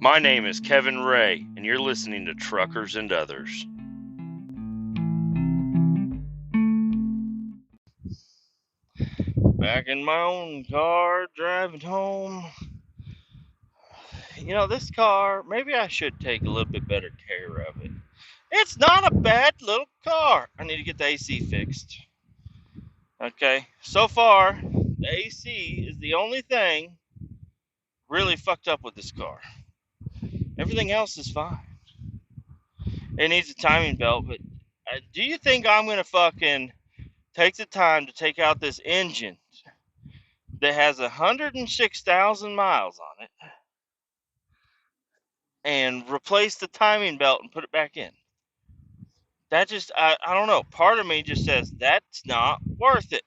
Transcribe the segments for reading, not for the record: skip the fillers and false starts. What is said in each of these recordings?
My name is Kevin Ray, and you're listening to Truckers and Others. Back in my own car, driving home. You know, this car, maybe I should take a little bit better care of it. It's not a bad little car. I need to get the AC fixed. Okay, so far, the AC is the only thing really fucked up with this car. Everything else is fine. It needs a timing belt, but do you think I'm going to fucking take the time to take out this engine that has 106,000 miles on it and replace the timing belt and put it back in? That just, I don't know. Part of me just says that's not worth it.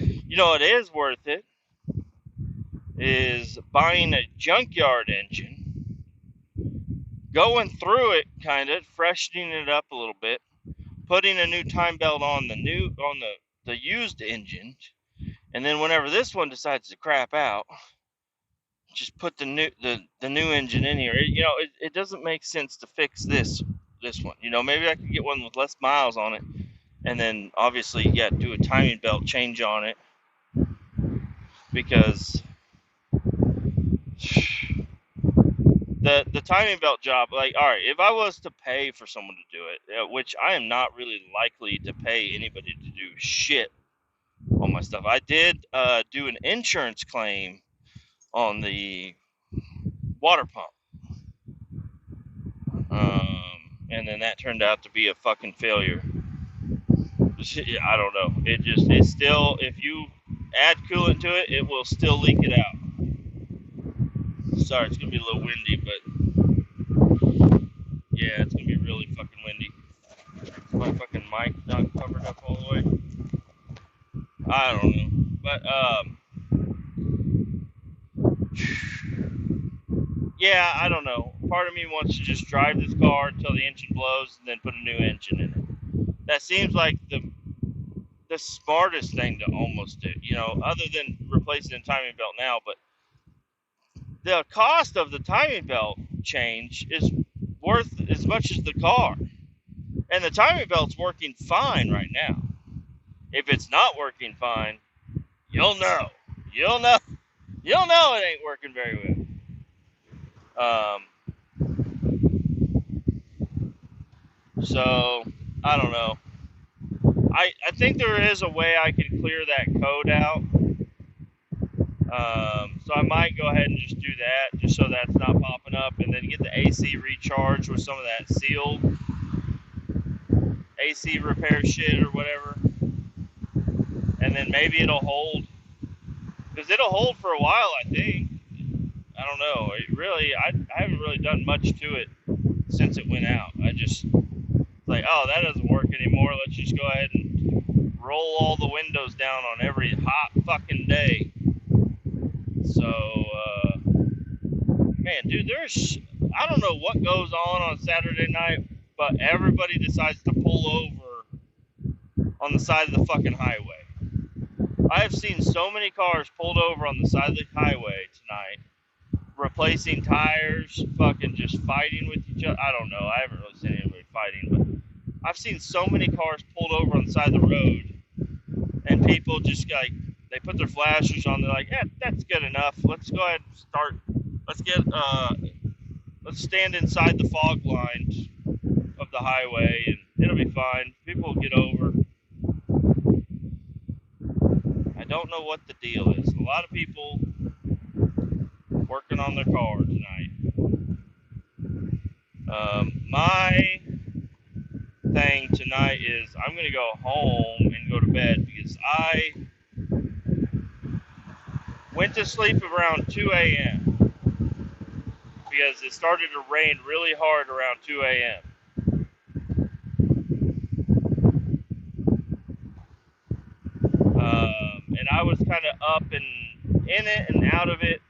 You know what is worth it is buying a junkyard engine, going through it, kind of freshening it up a little bit, putting a new time belt on the used engine, and then whenever this one decides to crap out, just put the new engine in here. It doesn't make sense to fix this one. Maybe I could get one with less miles on it, and then obviously, do a timing belt change on it, because the timing belt job, like, all right, if I was to pay for someone to do it, which I am not really likely to pay anybody to do shit on my stuff. I did do an insurance claim on the water pump. And then that turned out to be a fucking failure. I don't know. It's still, if you add coolant to it, it will still leak it out. Sorry, it's going to be a little windy, but yeah, it's going to be really fucking windy. Is my fucking mic not covered up all the way? I don't know. But, yeah, I don't know. Part of me wants to just drive this car until the engine blows and then put a new engine in it. That seems like the smartest thing to almost do, other than replacing the timing belt now. But the cost of the timing belt change is worth as much as the car. And the timing belt's working fine right now. If it's not working fine, you'll know. You'll know it ain't working very well. So, I don't know. I think there is a way I can clear that code out. So I might go ahead and just do that, just so that's not popping up, and then get the AC recharged with some of that sealed AC repair shit or whatever. And then maybe it'll hold, because it'll hold for a while, I think. I don't know. I haven't really done much to it since it went out. I just, like, oh, that doesn't work anymore. Let's just go ahead and roll all the windows down on every hot fucking day. So, man, dude, I don't know what goes on Saturday night, but everybody decides to pull over on the side of the fucking highway. I have seen so many cars pulled over on the side of the highway tonight, replacing tires, fucking just fighting with each other. I don't know. I haven't really seen anybody fighting, but I've seen so many cars pulled over on the side of the road, and people just, like, they put their flashers on. They're like, yeah, that's good enough. Let's go ahead and start. Let's stand inside the fog lines of the highway, and it'll be fine. People will get over. I don't know what the deal is. A lot of people working on their car tonight. My thing tonight is I'm going to go home and go to bed, because I went to sleep around 2 a.m. because it started to rain really hard around 2 a.m. And I was kind of up and in it and out of it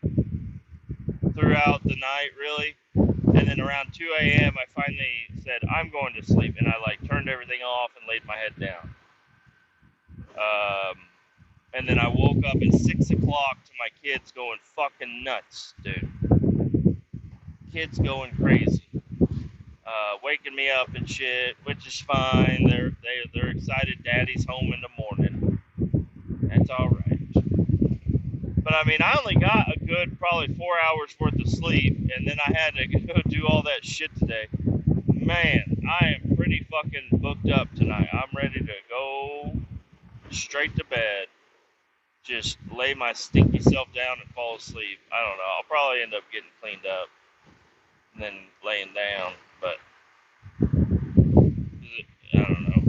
throughout the night, really. And then around 2 a.m. I finally said, I'm going to sleep. And I, like, turned everything off and laid my head down. And then I woke up at 6 o'clock to my kids going fucking nuts, dude. Kids going crazy. Waking me up and shit, which is fine. They're excited daddy's home in the morning. That's alright. But I mean, I only got a good probably 4 hours worth of sleep, and then I had to go do all that shit today. Man, I am pretty fucking booked up tonight. I'm ready to go straight to bed. Just lay my stinky self down and fall asleep. I don't know. I'll probably end up getting cleaned up and then laying down, but I don't know.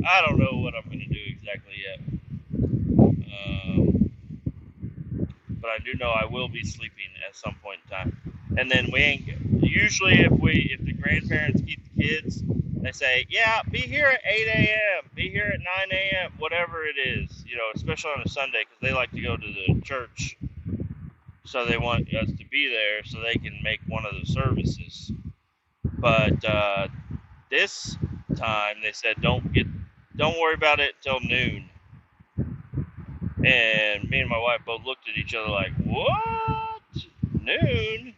I don't know what I'm going to do exactly yet. But I do know I will be sleeping at some point in time. And then usually if the grandparents keep the kids, they say, yeah, be here at 8 a.m., be here at 9 a.m., whatever it is, especially on a Sunday, because they like to go to the church. So they want us to be there so they can make one of the services. But this time they said, don't worry about it till noon. And me and my wife both looked at each other like, what? Noon?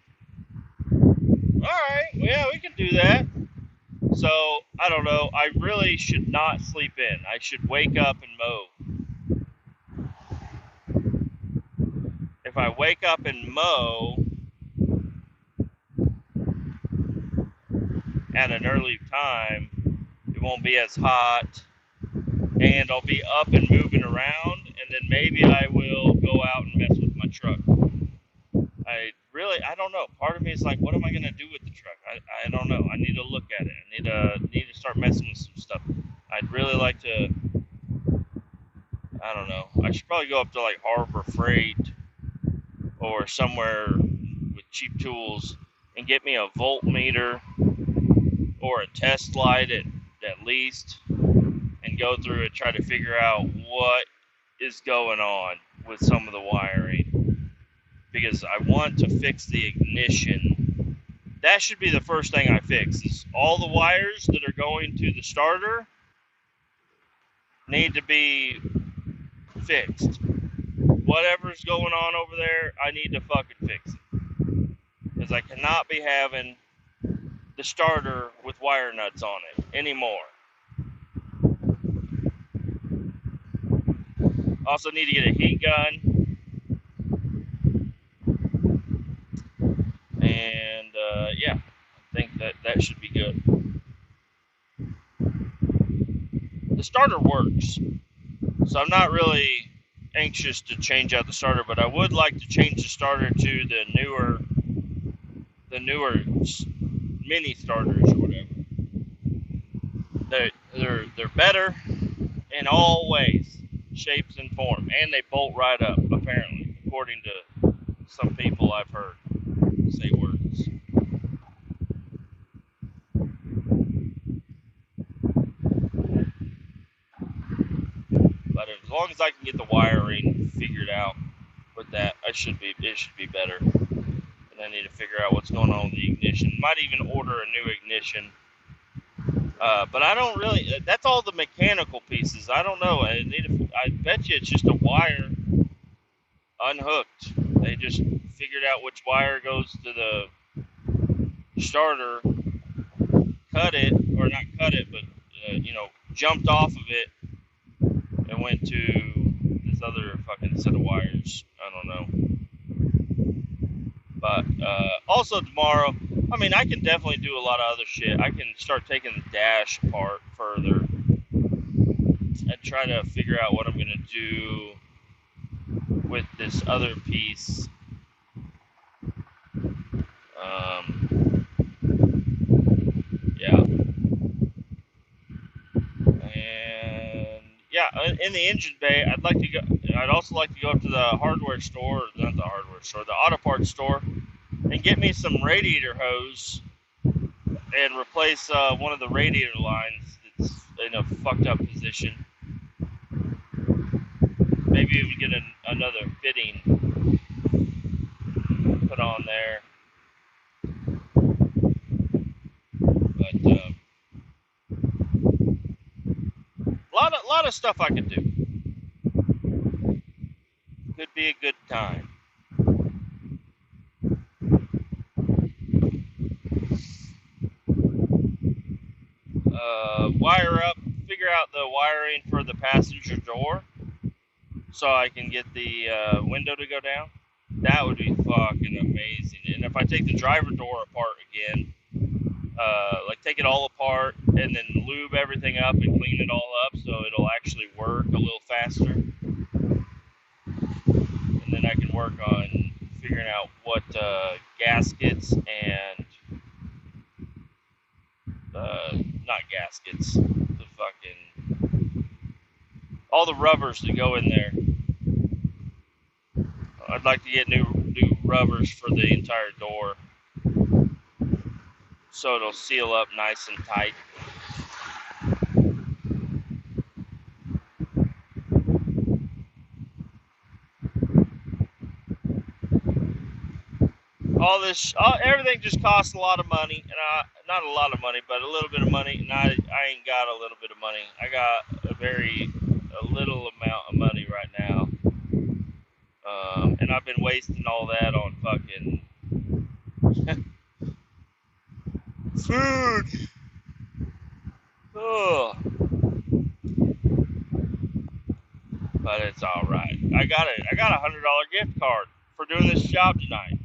Alright, well, yeah, we can do that. So, I don't know. I really should not sleep in. I should wake up and mow. If I wake up and mow at an early time, it won't be as hot, and I'll be up and moving around, and then maybe I will go out and mess with my truck. I don't know. Part of me is like, what am I going to do with the truck? I don't know. I need to look at it. I need to start messing with some stuff. I'd really like to, I don't know. I should probably go up to like Harbor Freight or somewhere with cheap tools and get me a voltmeter or a test light at least, and go through it, try to figure out what is going on with some of the wiring. Because I want to fix the ignition. That should be the first thing I fix. Is all the wires that are going to the starter need to be fixed. Whatever's going on over there, I need to fucking fix it. Because I cannot be having the starter with wire nuts on it anymore. Also need to get a heat gun. And, yeah, I think that should be good. The starter works, so I'm not really anxious to change out the starter, but I would like to change the starter to the newer mini starters or whatever. They're better in all ways, shapes, and form, and they bolt right up, apparently, according to some people I've heard say words. But as long as I can get the wiring figured out with that, it should be better. And I need to figure out what's going on with the ignition. Might even order a new ignition. But I don't really. That's all the mechanical pieces. I don't know. I bet you it's just a wire unhooked. They just figured out which wire goes to the starter, cut it, or not cut it, but jumped off of it and went to this other fucking set of wires. I don't know. But also tomorrow, I mean, I can definitely do a lot of other shit. I can start taking the dash apart further and try to figure out what I'm going to do with this other piece. Yeah. And yeah, in the engine bay, I'd also like to go up to the hardware store, not the hardware store, the auto parts store, and get me some radiator hose and replace one of the radiator lines that's in a fucked up position. Maybe even get another fitting put on there. But a lot of stuff I could do. be a good time. Wire up, figure out the wiring for the passenger door so I can get the window to go down. That would be fucking amazing. And if I take the driver door apart again, like take it all apart and then lube everything up and clean it all up so it'll actually work a little faster. And then I can work on figuring out what gaskets and not gaskets, the fucking all the rubbers that go in there. I'd like to get new rubbers for the entire door so it'll seal up nice and tight. Everything just costs a lot of money, and not a lot of money, but a little bit of money. And I ain't got a little bit of money. I got a little amount of money right now, and I've been wasting all that on fucking food. Ugh. But it's all right. I got a $100 gift card for doing this job tonight.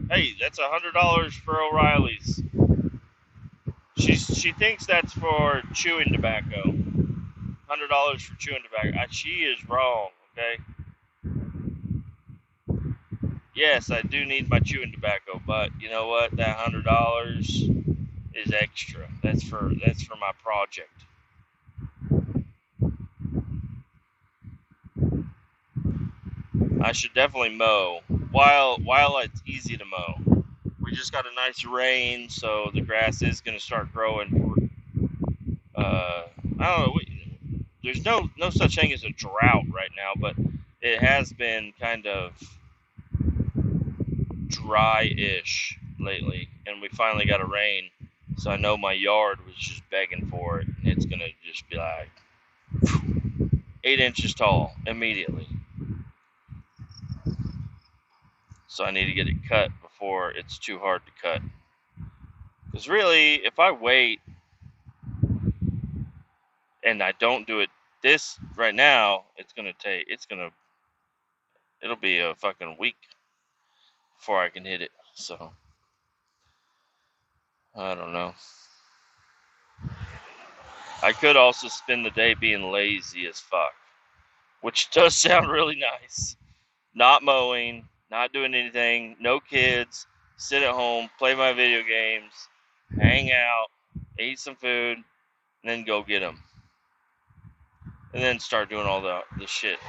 Hey, that's $100 for O'Reilly's. She thinks that's for chewing tobacco. $100 for chewing tobacco. She is wrong. Okay. Yes, I do need my chewing tobacco, but you know what? That $100 is extra. That's for my project. I should definitely mow while it's easy to mow. We just got a nice rain, so the grass is going to start growing. I don't know. There's no such thing as a drought right now, but it has been kind of dry-ish lately, and we finally got a rain, so I know my yard was just begging for it, and it's going to just be like 8 inches tall immediately. So I need to get it cut before it's too hard to cut. Because really, if I wait and I don't do it this right now, it'll be a fucking week before I can hit it. So I don't know. I could also spend the day being lazy as fuck, which does sound really nice. Not mowing, not doing anything, no kids, sit at home, play my video games, hang out, eat some food, and then go get them. And then start doing all the shit.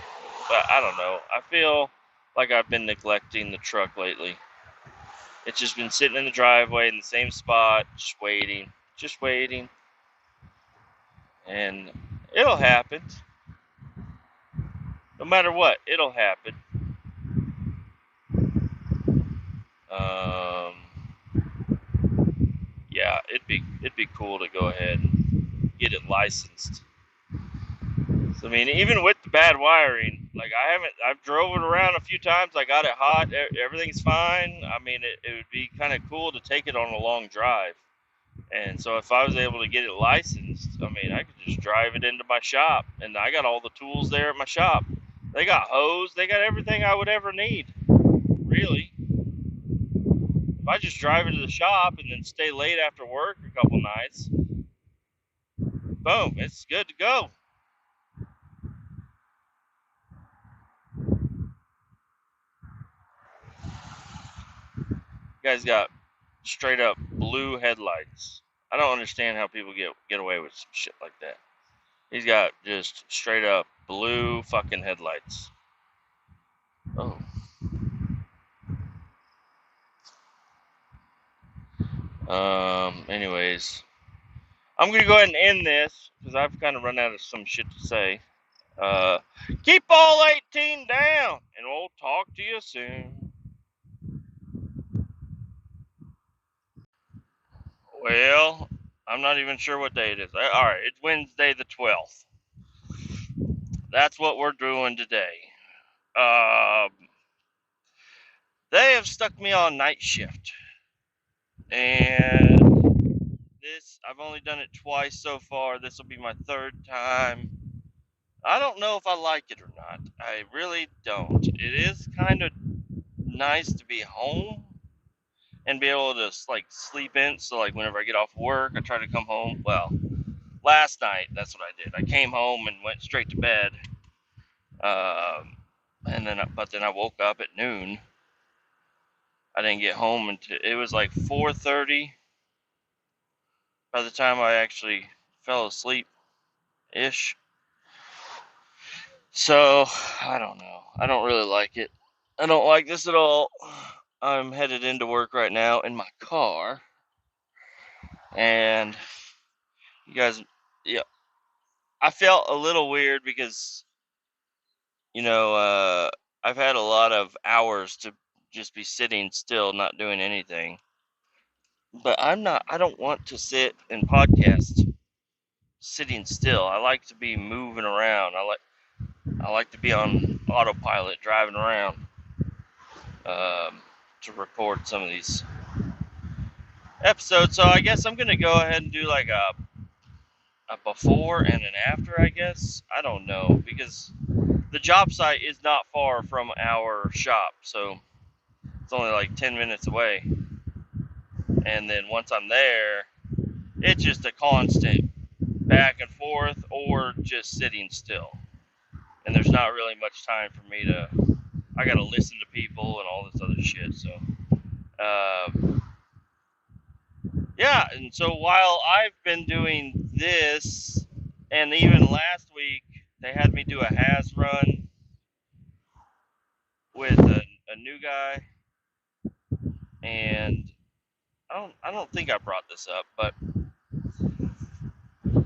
But I don't know. I feel like I've been neglecting the truck lately. It's just been sitting in the driveway in the same spot, just waiting. And it'll happen. No matter what, it'll happen. Yeah, it'd be cool to go ahead and get it licensed. So, I mean, even with the bad wiring, like I've drove it around a few times. I got it hot. Everything's fine. I mean, it would be kind of cool to take it on a long drive. And so if I was able to get it licensed, I mean, I could just drive it into my shop. And I got all the tools there at my shop. They got hose. They got everything I would ever need. Really. If I just drive it to the shop and then stay late after work a couple nights, boom, it's good to go. Guy's got straight up blue headlights. I don't understand how people get away with some shit like that. He's got just straight up blue fucking headlights. Oh. Anyways, I'm gonna go ahead and end this because I've kind of run out of some shit to say. Keep all 18 down, and we'll talk to you soon. Well, I'm not even sure what day it is. All right, it's Wednesday the 12th. That's what we're doing today. They have stuck me on night shift, and I've only done it twice so far. This will be my third time. I don't know if I like it or not. I really don't. It is kind of nice to be home and be able to like sleep in. So like whenever I get off work, I try to come home. Well, last night that's what I did. I came home and went straight to bed. But then I woke up at noon. I didn't get home until it was like 4:30 by the time I actually fell asleep ish. So I don't know. I don't really like it. I don't like this at all. I'm headed into work right now in my car, and you guys, yeah, I felt a little weird because you know I've had a lot of hours to just be sitting still, not doing anything. But I'm not. I don't want to sit and podcast sitting still. I like to be moving around. I like to be on autopilot driving around to record some of these episodes. So I guess I'm gonna go ahead and do like a before and an after. I guess I don't know because the job site is not far from our shop, so it's only like 10 minutes away. And then once I'm there, it's just a constant back and forth or just sitting still. And there's not really much time for me to. I gotta listen to people and all this other shit. So, yeah. And so while I've been doing this, and even last week they had me do a has run with a new guy, and I don't think I brought this up, but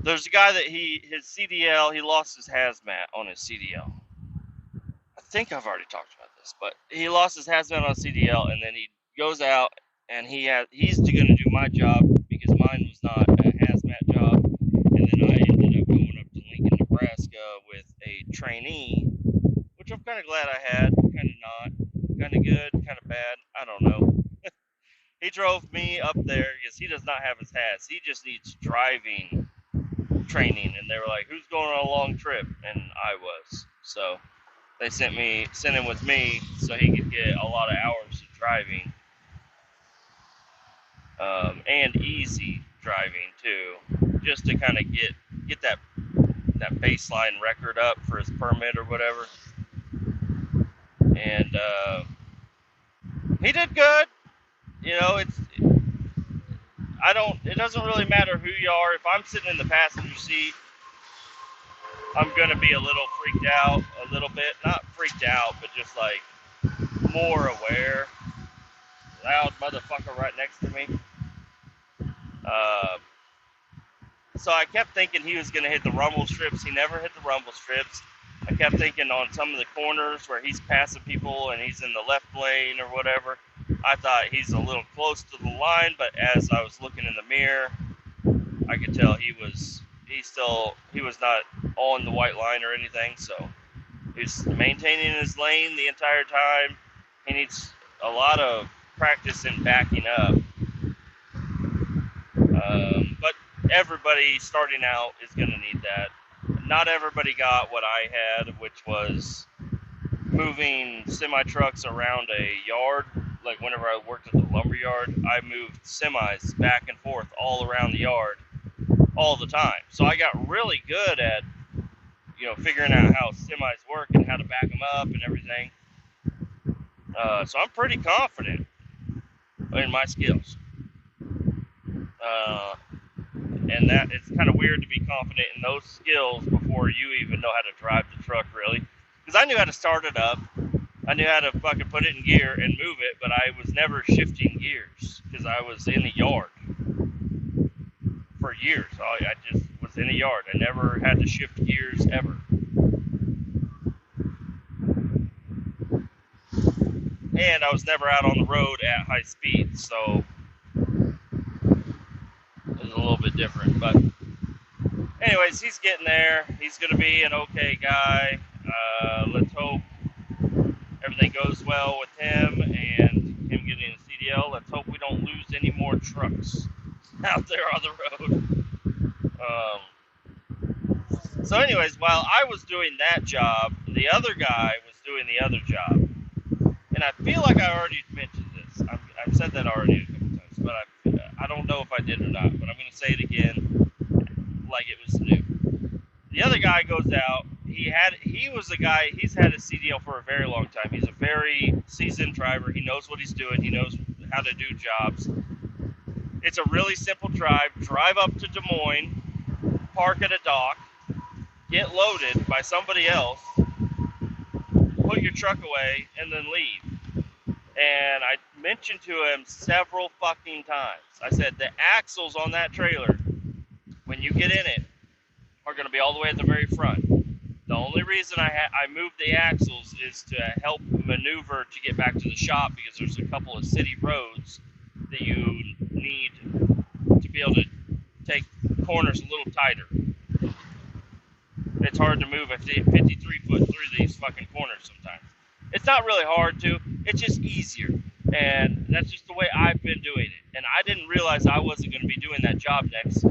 there's a guy that his CDL, he lost his hazmat on his CDL. I think I've already talked about this, but he lost his hazmat on CDL, and then he goes out and he's going to do my job because mine was not a hazmat job, and then I ended up going up to Lincoln, Nebraska with a trainee, which I'm kind of glad I had, kind of not, kind of good, kind of bad, I don't know. He drove me up there because he does not have his haz. He just needs driving training, and they were like, "Who's going on a long trip?" And I was, so they sent him with me so he could get a lot of hours of driving, and easy driving too, just to kind of get that baseline record up for his permit or whatever. And he did good. You know, it doesn't really matter who you are. If I'm sitting in the passenger seat, I'm gonna be a little freaked out, a little bit, not freaked out, but just like more aware. Loud motherfucker right next to me. So I kept thinking he was gonna hit the rumble strips. He never hit the rumble strips. I kept thinking on some of the corners where he's passing people and he's in the left lane or whatever, I thought he's a little close to the line, but as I was looking in the mirror, I could tell he was not on the white line or anything, so he's maintaining his lane the entire time. He needs a lot of practice in backing up. But everybody starting out is going to need that. Not everybody got what I had, which was moving semi-trucks around a yard. Like whenever I worked at the lumber yard, I moved semis back and forth all around the yard all the time. So I got really good at, figuring out how semis work and how to back them up and everything. So I'm pretty confident in my skills. And that it's kind of weird to be confident in those skills before you even know how to drive the truck, really. Because I knew how to start it up. I knew how to fucking put it in gear and move it, but I was never shifting gears because I was in the yard for years. I just was in a yard. I never had to shift gears ever. And I was never out on the road at high speed, so it was a little bit different. But anyways, he's getting there. He's going to be an okay guy. Let's hope goes well with him and him getting a CDL. Let's hope we don't lose any more trucks out there on the road. So anyways, while I was doing that job, the other guy was doing the other job. And I feel like I already mentioned this. I've said that already a couple times, but I don't know if I did or not. But I'm going to say it again like it was new. The other guy goes out. He was a guy, he's had a CDL for a very long time. He's a very seasoned driver. He knows what he's doing. He knows how to do jobs. It's a really simple drive. Drive up to Des Moines, park at a dock, get loaded by somebody else, put your truck away, and then leave. And I mentioned to him several fucking times. I said, the axles on that trailer, when you get in it, are going to be all the way at the very front. The only reason I moved the axles is to help maneuver to get back to the shop, because there's a couple of city roads that you need to be able to take corners a little tighter. It's hard to move a 53 foot through these fucking corners sometimes. It's not really hard to, it's just easier. And that's just the way I've been doing it. And I didn't realize I wasn't going to be doing that job next.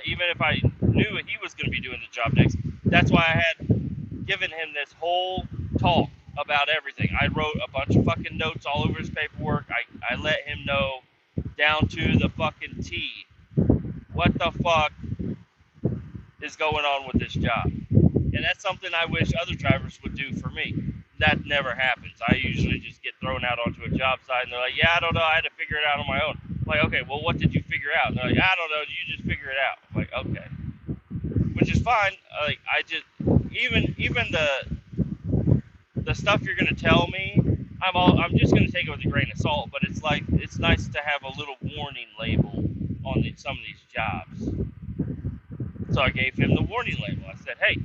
Even if I knew he was going to be doing the job next. That's why I had given him this whole talk about everything. I wrote a bunch of fucking notes all over his paperwork. I let him know down to the fucking T what the fuck is going on with this job. And that's something I wish other drivers would do for me. That never happens. I usually just get thrown out onto a job site and they're like, yeah, I don't know, I had to figure it out on my own. I'm like, okay, well, what did you figure out? And they're like, I don't know, you just figure it out. I'm like, okay. Which is fine. Like, I just, even the stuff you're going to tell me, I'm just going to take it with a grain of salt, but it's like, it's nice to have a little warning label on some of these jobs. So I gave him the warning label. I said, hey,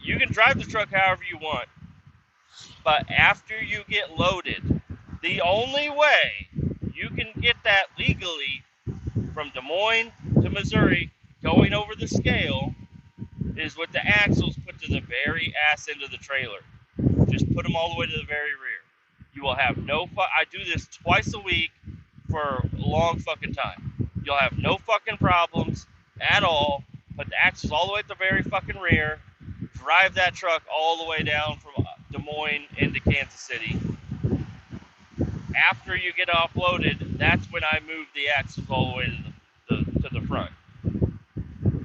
you can drive the truck however you want, but after you get loaded, the only way you can get that legally from Des Moines to Missouri going over the scale is with the axles put to the very ass end of the trailer. Just put them all the way to the very rear. You will have I do this twice a week for a long fucking time. You'll have no fucking problems at all. Put the axles all the way at the very fucking rear. Drive that truck all the way down from Des Moines into Kansas City. After you get offloaded, that's when I move the axles all the way to the front.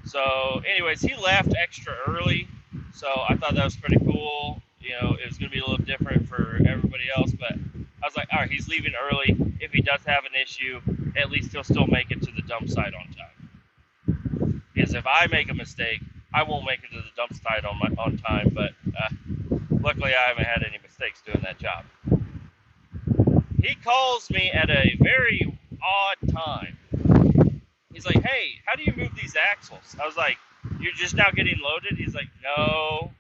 So, anyways, he left extra early, so I thought that was pretty cool. You know, it was going to be a little different for everybody else, but I was like, all right, he's leaving early. If he does have an issue, at least he'll still make it to the dump site on time. Because if I make a mistake, I won't make it to the dump site on time, but luckily I haven't had any mistakes doing that job. He calls me at a very odd time. He's like, hey, how do you move these axles? I was like, you're just now getting loaded? He's like, no.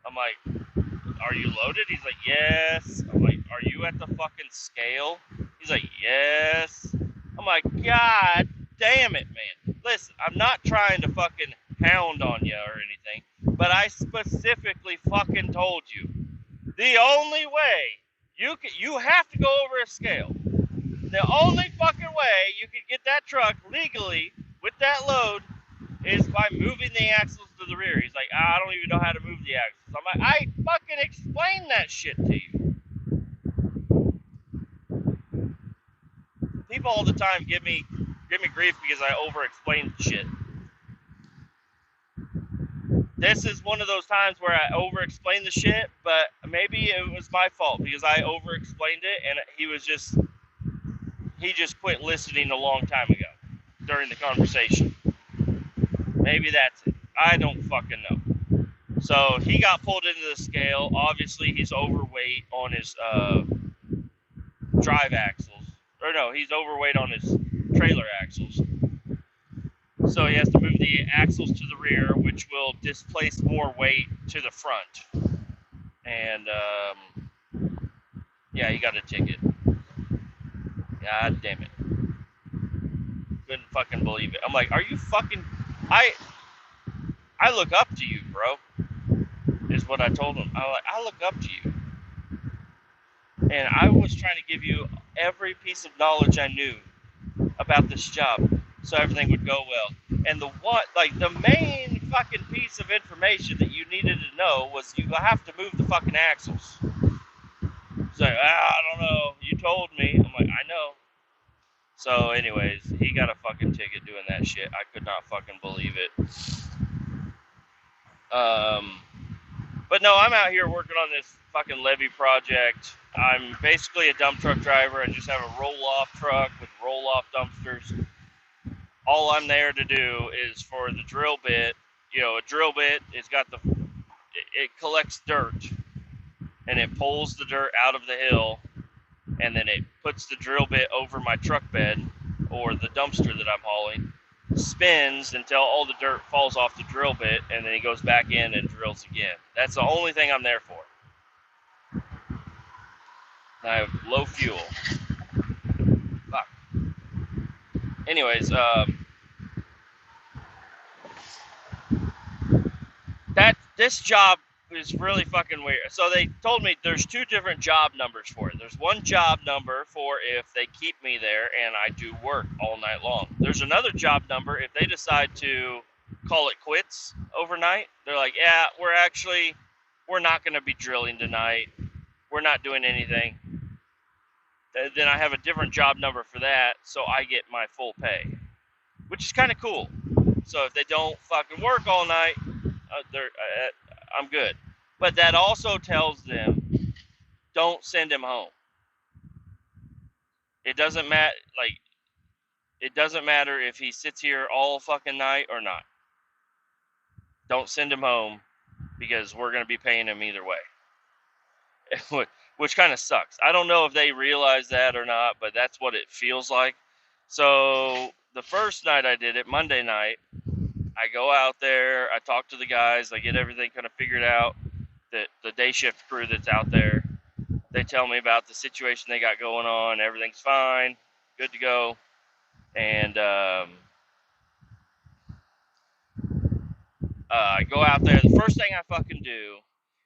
I'm like, are you loaded? He's like, yes. I'm like, are you at the fucking scale? He's like, yes. I'm like, God damn it, man. Listen, I'm not trying to fucking hound on you or anything, but I specifically fucking told you, the only way you have to go over a scale. The only fucking way you can get that truck legally with that load is by moving the axles to the rear. He's like, I don't even know how to move the axles. I'm like, I fucking explained that shit to you. People all the time give me grief because I over-explain shit. This is one of those times where I over-explained the shit, but maybe it was my fault because I over-explained it and he just quit listening a long time ago during the conversation. Maybe that's it. I don't fucking know. So he got pulled into the scale. Obviously, he's overweight on his drive axles. Or no, he's overweight on his trailer axles. So he has to move the axles to the rear, which will displace more weight to the front. And, yeah, he got a ticket. God damn it. Couldn't fucking believe it. I'm like, are you fucking... I look up to you, bro, is what I told him. I look up to you. And I was trying to give you every piece of knowledge I knew about this job so everything would go well. And the main fucking piece of information that you needed to know was you have to move the fucking axles. It's like, I don't know. You told me. I'm like, I know. So, anyways, he got a fucking ticket doing that shit. I could not fucking believe it. But no, I'm out here working on this fucking levee project. I'm basically a dump truck driver. I just have a roll-off truck with roll-off dumpsters. All I'm there to do is for the drill bit. A drill bit, it collects dirt, and it pulls the dirt out of the hill, and then it puts the drill bit over my truck bed, or the dumpster that I'm hauling, spins until all the dirt falls off the drill bit, and then he goes back in and drills again. That's the only thing I'm there for. I have low fuel. Fuck. Anyways, this job is really fucking weird. So they told me there's 2 different job numbers for it. There's one job number for if they keep me there and I do work all night long. There's another job number if they decide to call it quits overnight. They're like, yeah, we're not going to be drilling tonight. We're not doing anything. Then I have a different job number for that, so I get my full pay, which is kind of cool. So if they don't fucking work all night, I'm good. But that also tells them, don't send him home. It doesn't matter. It doesn't matter if he sits here all fucking night or not. Don't send him home because we're going to be paying him either way. Which kind of sucks. I don't know if they realize that or not, but that's what it feels like. So the first night I did it, Monday night, I go out there, I talk to the guys, I get everything kind of figured out, the day shift crew that's out there. They tell me about the situation they got going on, everything's fine, good to go. And I go out there, the first thing I fucking do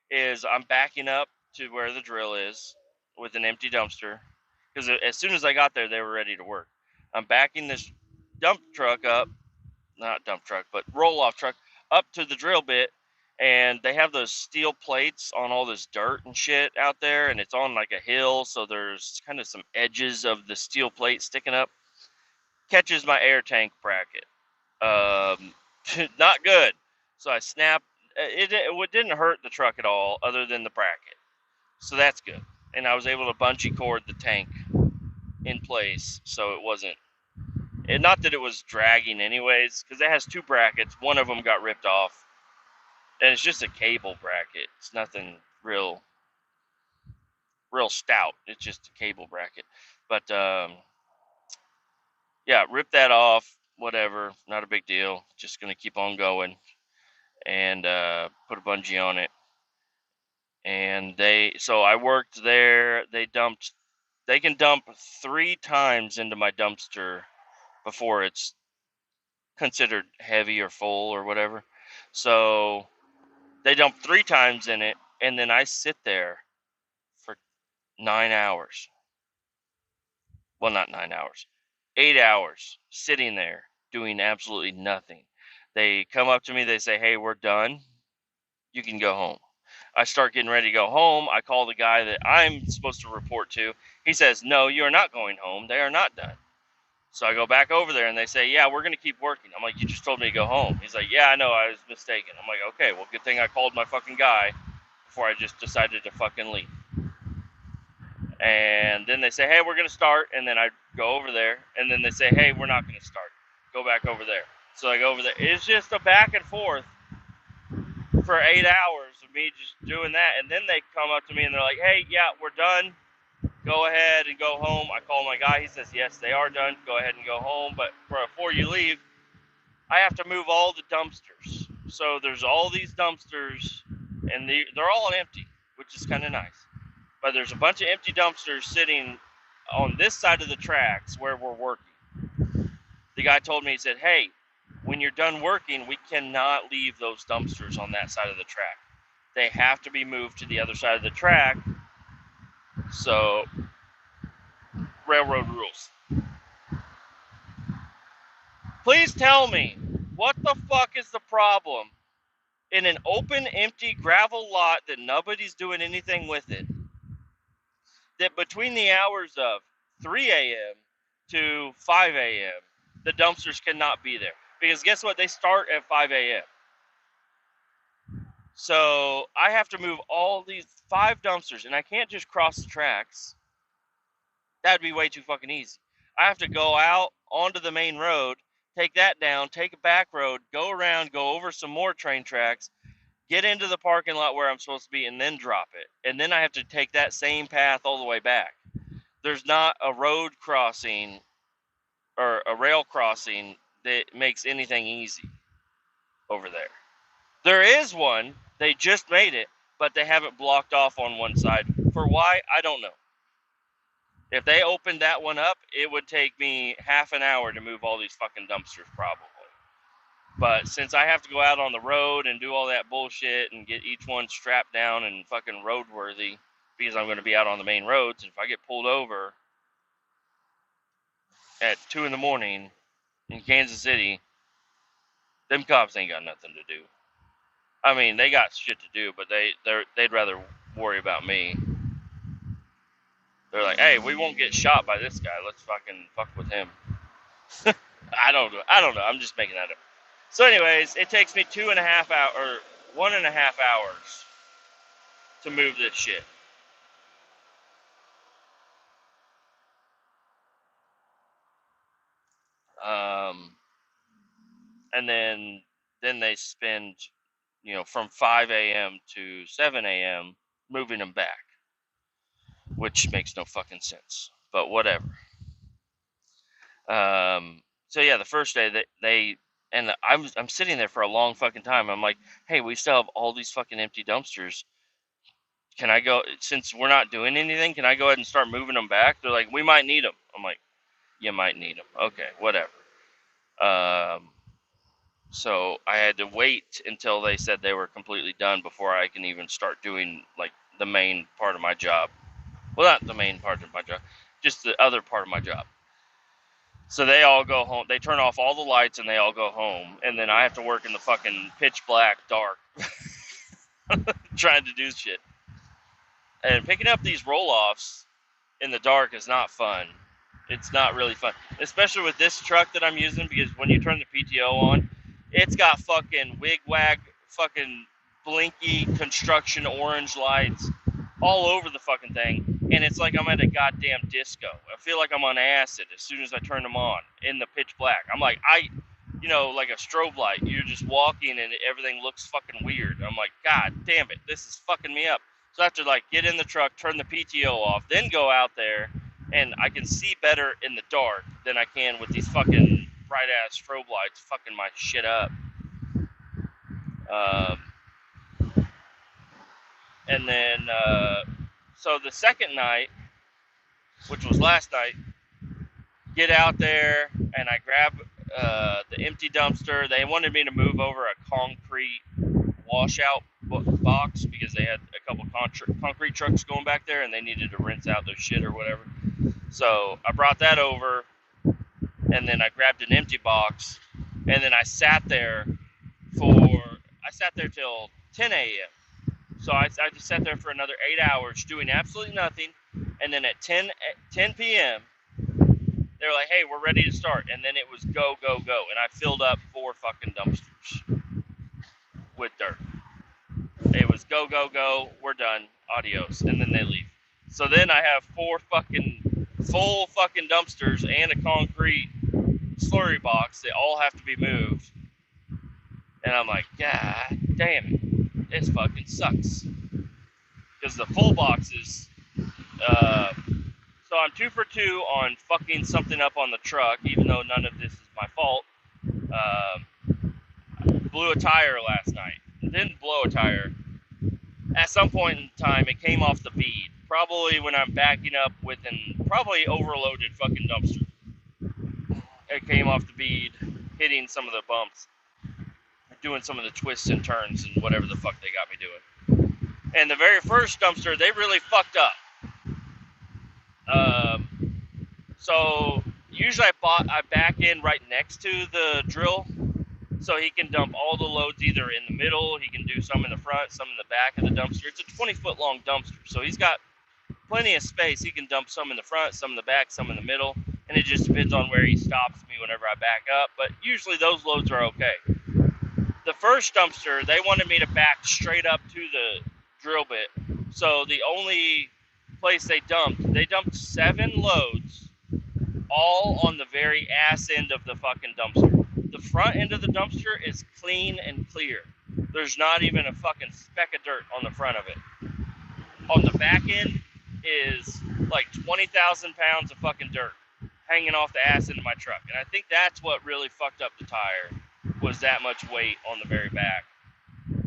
is I'm backing up to where the drill is with an empty dumpster, because as soon as I got there, they were ready to work. I'm backing this roll-off truck up to the drill bit, and they have those steel plates on all this dirt and shit out there, and it's on like a hill, so there's kind of some edges of the steel plate sticking up. Catches my air tank bracket. Not good. So I snapped. It didn't hurt the truck at all, other than the bracket. So that's good. And I was able to bungee cord the tank in place, so it wasn't. Not that it was dragging anyways, because it has 2 brackets. One of them got ripped off. And it's just a cable bracket. It's nothing real stout. It's just a cable bracket. But, yeah, rip that off. Whatever. Not a big deal. Just going to keep on going. And put a bungee on it. And so I worked there. They can dump 3 times into my dumpster before it's considered heavy or full or whatever. So they dump 3 times in it, and then I sit there for 9 hours. Well, not 9 hours. 8 hours sitting there doing absolutely nothing. They come up to me, they say, hey, we're done. You can go home. I start getting ready to go home. I call the guy that I'm supposed to report to. He says, no, you're not going home. They are not done. So I go back over there, and they say, yeah, we're going to keep working. I'm like, you just told me to go home. He's like, yeah, I know, I was mistaken. I'm like, okay, well, good thing I called my fucking guy before I just decided to fucking leave. And then they say, hey, we're going to start. And then I go over there, and then they say, hey, we're not going to start. Go back over there. So I go over there. It's just a back and forth for 8 hours of me just doing that. And then they come up to me, and they're like, hey, yeah, we're done. Go ahead and go home. I call my guy. He says, yes, they are done. Go ahead and go home. But before you leave, I have to move all the dumpsters. So there's all these dumpsters, and they're all empty, which is kind of nice. But there's a bunch of empty dumpsters sitting on this side of the tracks where we're working. The guy told me, he said, hey, when you're done working, we cannot leave those dumpsters on that side of the track. They have to be moved to the other side of the track So, railroad rules. Please tell me, what the fuck is the problem in an open, empty gravel lot that nobody's doing anything with it, that between the hours of 3 a.m. to 5 a.m., the dumpsters cannot be there? Because guess what? They start at 5 a.m. So I have to move all these 5 dumpsters, and I can't just cross the tracks. That'd be way too fucking easy. I have to go out onto the main road, take that down, take a back road, go around, go over some more train tracks, get into the parking lot where I'm supposed to be, and then drop it. And then I have to take that same path all the way back. There's not a road crossing or a rail crossing that makes anything easy over there. There is one. They just made it, but they have it blocked off on one side. For why? I don't know. If they opened that one up, it would take me half an hour to move all these fucking dumpsters probably. But since I have to go out on the road and do all that bullshit and get each one strapped down and fucking roadworthy because I'm going to be out on the main roads, and if I get pulled over at 2 in the morning in Kansas City, them cops ain't got nothing to do. I mean, they got shit to do, but they'd rather worry about me. They're like, hey, we won't get shot by this guy. Let's fucking fuck with him. I don't know. I'm just making that up. So anyways, it takes me 1.5 hours to move this shit. And then they spend, from 5 a.m. to 7 a.m. moving them back, which makes no fucking sense, but whatever. So yeah, the first day and I'm sitting there for a long fucking time. I'm like, hey, we still have all these fucking empty dumpsters. Can I go, since we're not doing anything, can I go ahead and start moving them back? They're like, we might need them. I'm like, you might need them. Okay, whatever. So I had to wait until they said they were completely done before I can even start doing, like, the main part of my job. Well, not the main part of my job, just the other part of my job. So they all go home. They turn off all the lights and they all go home. And then I have to work in the fucking pitch black dark trying to do shit. And picking up these roll-offs in the dark is not fun. It's not really fun. Especially with this truck that I'm using, because when you turn the PTO on, it's got fucking wig-wag, fucking blinky construction orange lights all over the fucking thing. And it's like I'm at a goddamn disco. I feel like I'm on acid as soon as I turn them on in the pitch black. I'm like, like a strobe light. You're just walking and everything looks fucking weird. I'm like, God damn it, this is fucking me up. So I have to, like, get in the truck, turn the PTO off, then go out there, and I can see better in the dark than I can with these fucking bright-ass strobe lights fucking my shit up. And then, so the second night, which was last night, get out there, and I grab the empty dumpster. They wanted me to move over a concrete washout box because they had a couple concrete trucks going back there, and they needed to rinse out their shit or whatever. So I brought that over, and then I grabbed an empty box, and then I sat there till 10 a.m. So I just sat there for another 8 hours doing absolutely nothing, and then at 10 p.m., they were like, hey, we're ready to start, and then it was go, go, go, and I filled up 4 fucking dumpsters with dirt. It was go, go, go, we're done, adios, and then they leave. So then I have 4 fucking full fucking dumpsters and a concrete slurry box that all have to be moved. And I'm like, God damn it, this fucking sucks. Because the full boxes, so I'm 2 for 2 on fucking something up on the truck, even though none of this is my fault. Blew a tire last night. Didn't blow a tire. At some point in time, it came off the bead. Probably when I'm backing up with an probably overloaded fucking dumpster. It came off the bead, hitting some of the bumps, doing some of the twists and turns and whatever the fuck they got me doing. And the very first dumpster, they really fucked up. So usually I back in right next to the drill, so he can dump all the loads either in the middle. He can do some in the front, some in the back of the dumpster. It's a 20-foot long dumpster, so he's got plenty of space. He can dump some in the front, some in the back, some in the middle, and it just depends on where he stops me whenever I back up. But usually those loads are okay. The first dumpster, they wanted me to back straight up to the drill bit. So the only place they dumped 7 loads, all on the very ass end of the fucking dumpster. The front end of the dumpster is clean and clear. There's not even a fucking speck of dirt on the front of it. On the back end is like 20,000 pounds of fucking dirt hanging off the ass end of my truck. And I think that's what really fucked up the tire, was that much weight on the very back.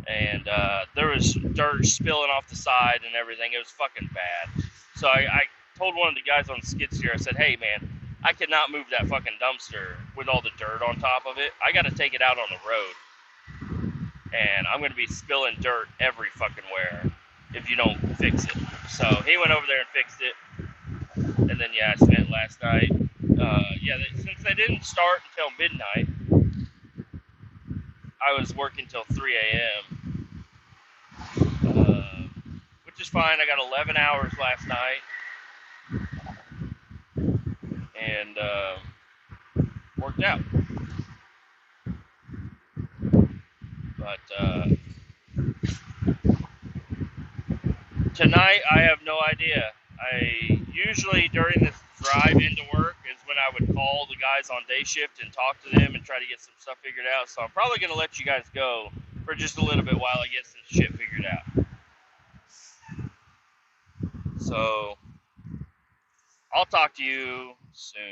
And there was dirt spilling off the side and everything. It was fucking bad. So I told one of the guys on the skid steer, I said, hey man, I cannot move that fucking dumpster with all the dirt on top of it. I got to take it out on the road. And I'm going to be spilling dirt every fucking where if you don't fix it. So he went over there and fixed it. And then, yeah, I spent last night. Since they didn't start until midnight, I was working till 3 a.m., which is fine. I got 11 hours last night. And worked out. But tonight, I have no idea. I usually, during this drive into work, is when I would call the guys on day shift and talk to them and try to get some stuff figured out. So I'm probably going to let you guys go for just a little bit while I get some shit figured out. So I'll talk to you soon.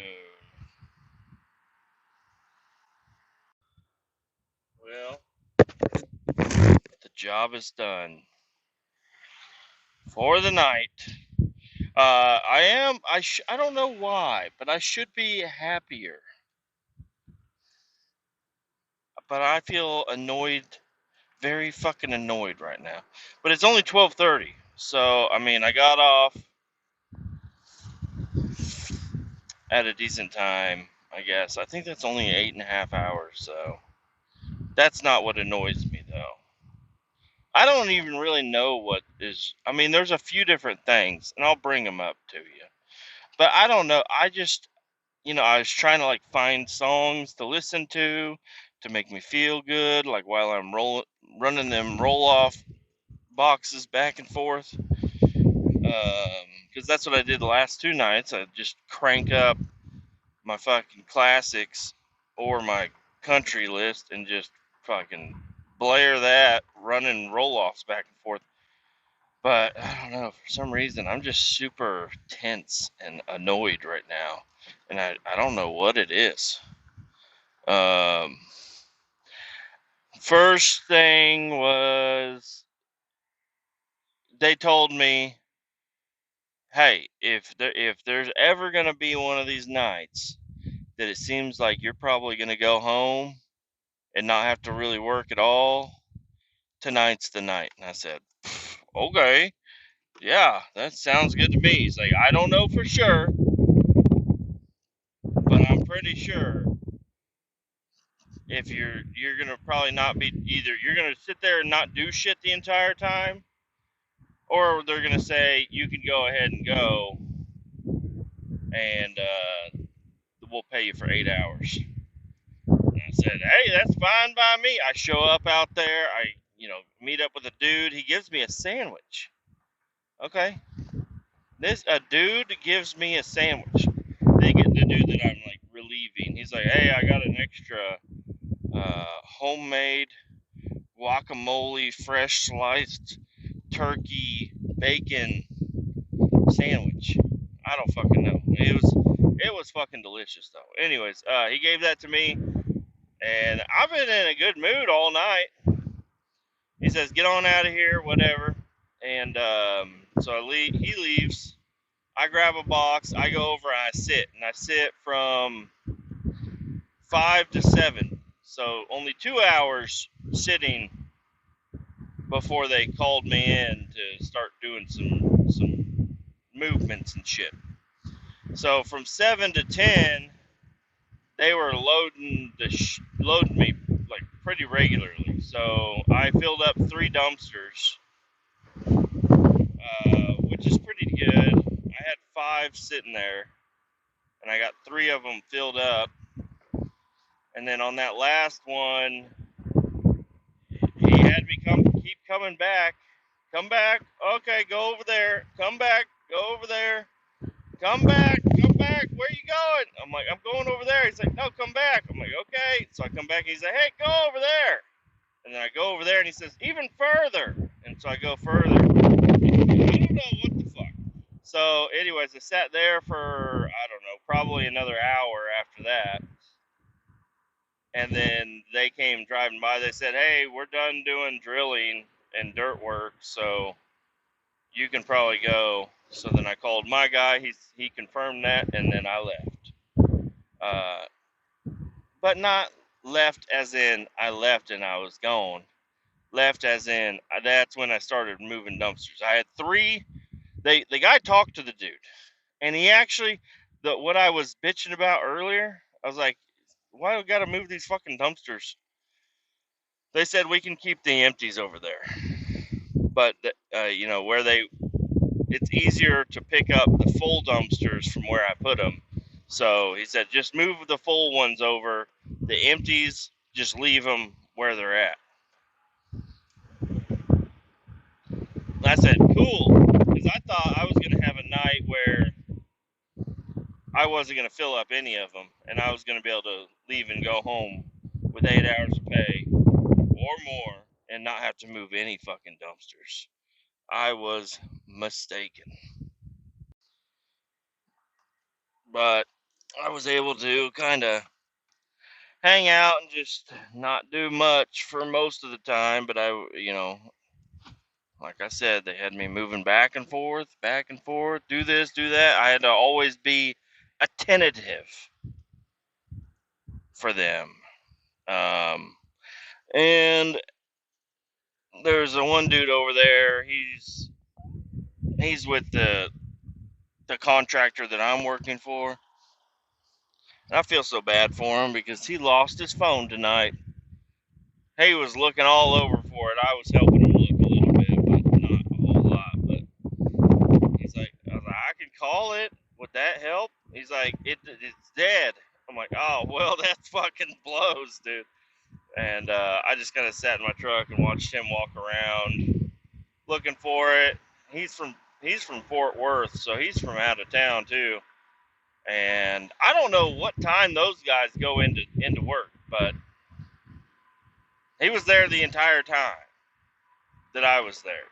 Well, the job is done for the night. I don't know why, but I should be happier. But I feel annoyed, very fucking annoyed right now. But it's only 12:30, so I mean, I got off at a decent time, I guess. I think that's only 8.5 hours, so that's not what annoys me, though. I don't even really know what is. I mean, there's a few different things, and I'll bring them up to you. But I don't know. I just, I was trying to like find songs to listen to make me feel good, like while I'm running them roll off boxes back and forth. Because that's what I did the last 2 nights. I just crank up my fucking classics or my country list and just fucking blare that, running roll offs back and forth. But I don't know, for some reason, I'm just super tense and annoyed right now. And I don't know what it is. First thing was, they told me, hey, if there's ever going to be one of these nights that it seems like you're probably going to go home and not have to really work at all, tonight's the night. And I said, okay, yeah, that sounds good to me. He's like, I don't know for sure, but I'm pretty sure if you're gonna probably not be, either you're gonna sit there and not do shit the entire time, or they're gonna say you can go ahead and go, and we'll pay you for 8 hours. And I said, hey, that's fine by me. I show up out there, I meet up with a dude. He gives me a sandwich. Okay, a dude gives me a sandwich. They get the dude that I'm like relieving. He's like, hey, I got an extra homemade guacamole, fresh sliced turkey, bacon sandwich. I don't fucking know. It was fucking delicious though. Anyways, he gave that to me, and I've been in a good mood all night. He says, get on out of here, whatever. And so he leaves. I grab a box. I go over. I sit from 5 to 7. So only 2 hours sitting before they called me in to start doing some movements and shit. So from 7 to 10, they were loading me like pretty regularly. So I filled up 3 dumpsters, which is pretty good. I had 5 sitting there, and I got 3 of them filled up. And then on that last one, he had me keep coming back. Come back. Okay, go over there. Come back. Go over there. Come back. Come back. Where you going? I'm like, I'm going over there. He's like, no, come back. I'm like, okay. So I come back and he's like, hey, go over there. And then I go over there and he says, even further. And so I go further. I don't know what the fuck. So anyways, I sat there for, I don't know, probably another hour after that. And then they came driving by. They said, hey, we're done doing drilling and dirt work, so you can probably go. So then I called my guy. He confirmed that, and then I left. But not left as in I left and I was gone. Left as in that's when I started moving dumpsters. I had 3. The guy talked to the dude, and he actually, what I was bitching about earlier, I was like, why do we got to move these fucking dumpsters? They said we can keep the empties over there, but where it's easier to pick up the full dumpsters from where I put them. So he said, just move the full ones over. The empties, just leave them where they're at. I said, cool, because I thought I was going to have a night where I wasn't going to fill up any of them, and I was going to be able to leave and go home with 8 hours of pay or more and not have to move any fucking dumpsters. I was mistaken. But I was able to kind of hang out and just not do much for most of the time. But like I said, they had me moving back and forth, do this, do that. I had to always be attentive for them. And there's a one dude over there. He's with the contractor that I'm working for. And I feel so bad for him because he lost his phone tonight. He was looking all over for it. I was helping him look a little bit, but not a whole lot. But I was like, I can call it. Would that help? He's like, it's dead. I'm like, oh, well, that fucking blows, dude. And I just kind of sat in my truck and watched him walk around looking for it. He's from Fort Worth, so he's from out of town too. And I don't know what time those guys go into work, but he was there the entire time that I was there.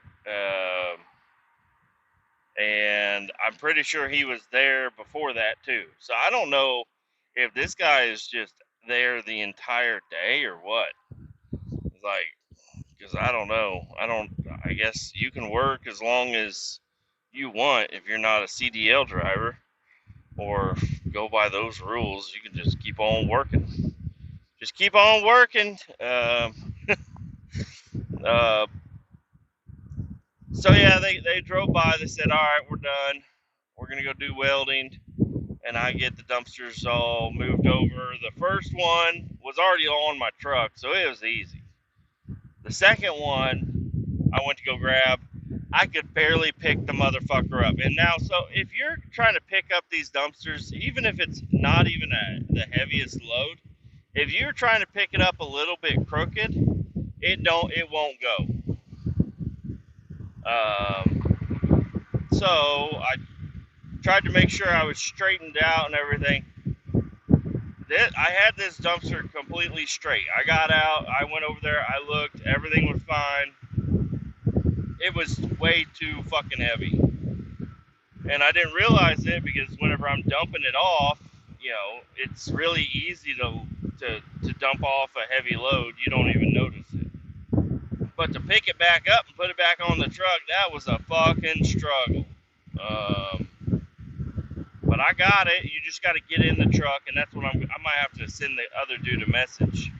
And I'm pretty sure he was there before that too. So I don't know if this guy is just there the entire day or what. Like, because I don't know. I guess you can work as long as you want if you're not a CDL driver, or go by those rules. You can just keep on working. Just keep on working. So yeah, they drove by. They said, all right, we're done. We're going to go do welding. And I get the dumpsters all moved over. The first one was already on my truck, so it was easy. The second one I went to go grab, I could barely pick the motherfucker up. And now, so if you're trying to pick up these dumpsters, even if it's not even the heaviest load, if you're trying to pick it up a little bit crooked, it won't go. So I tried to make sure I was straightened out and everything. I had this dumpster completely straight. I got out, I went over there, I looked, everything was fine. It was way too fucking heavy. And I didn't realize it because whenever I'm dumping it off, it's really easy to dump off a heavy load. You don't even notice it. But to pick it back up and put it back on the truck, that was a fucking struggle. But I got it. You just got to get in the truck, and that's what I might have to send the other dude a message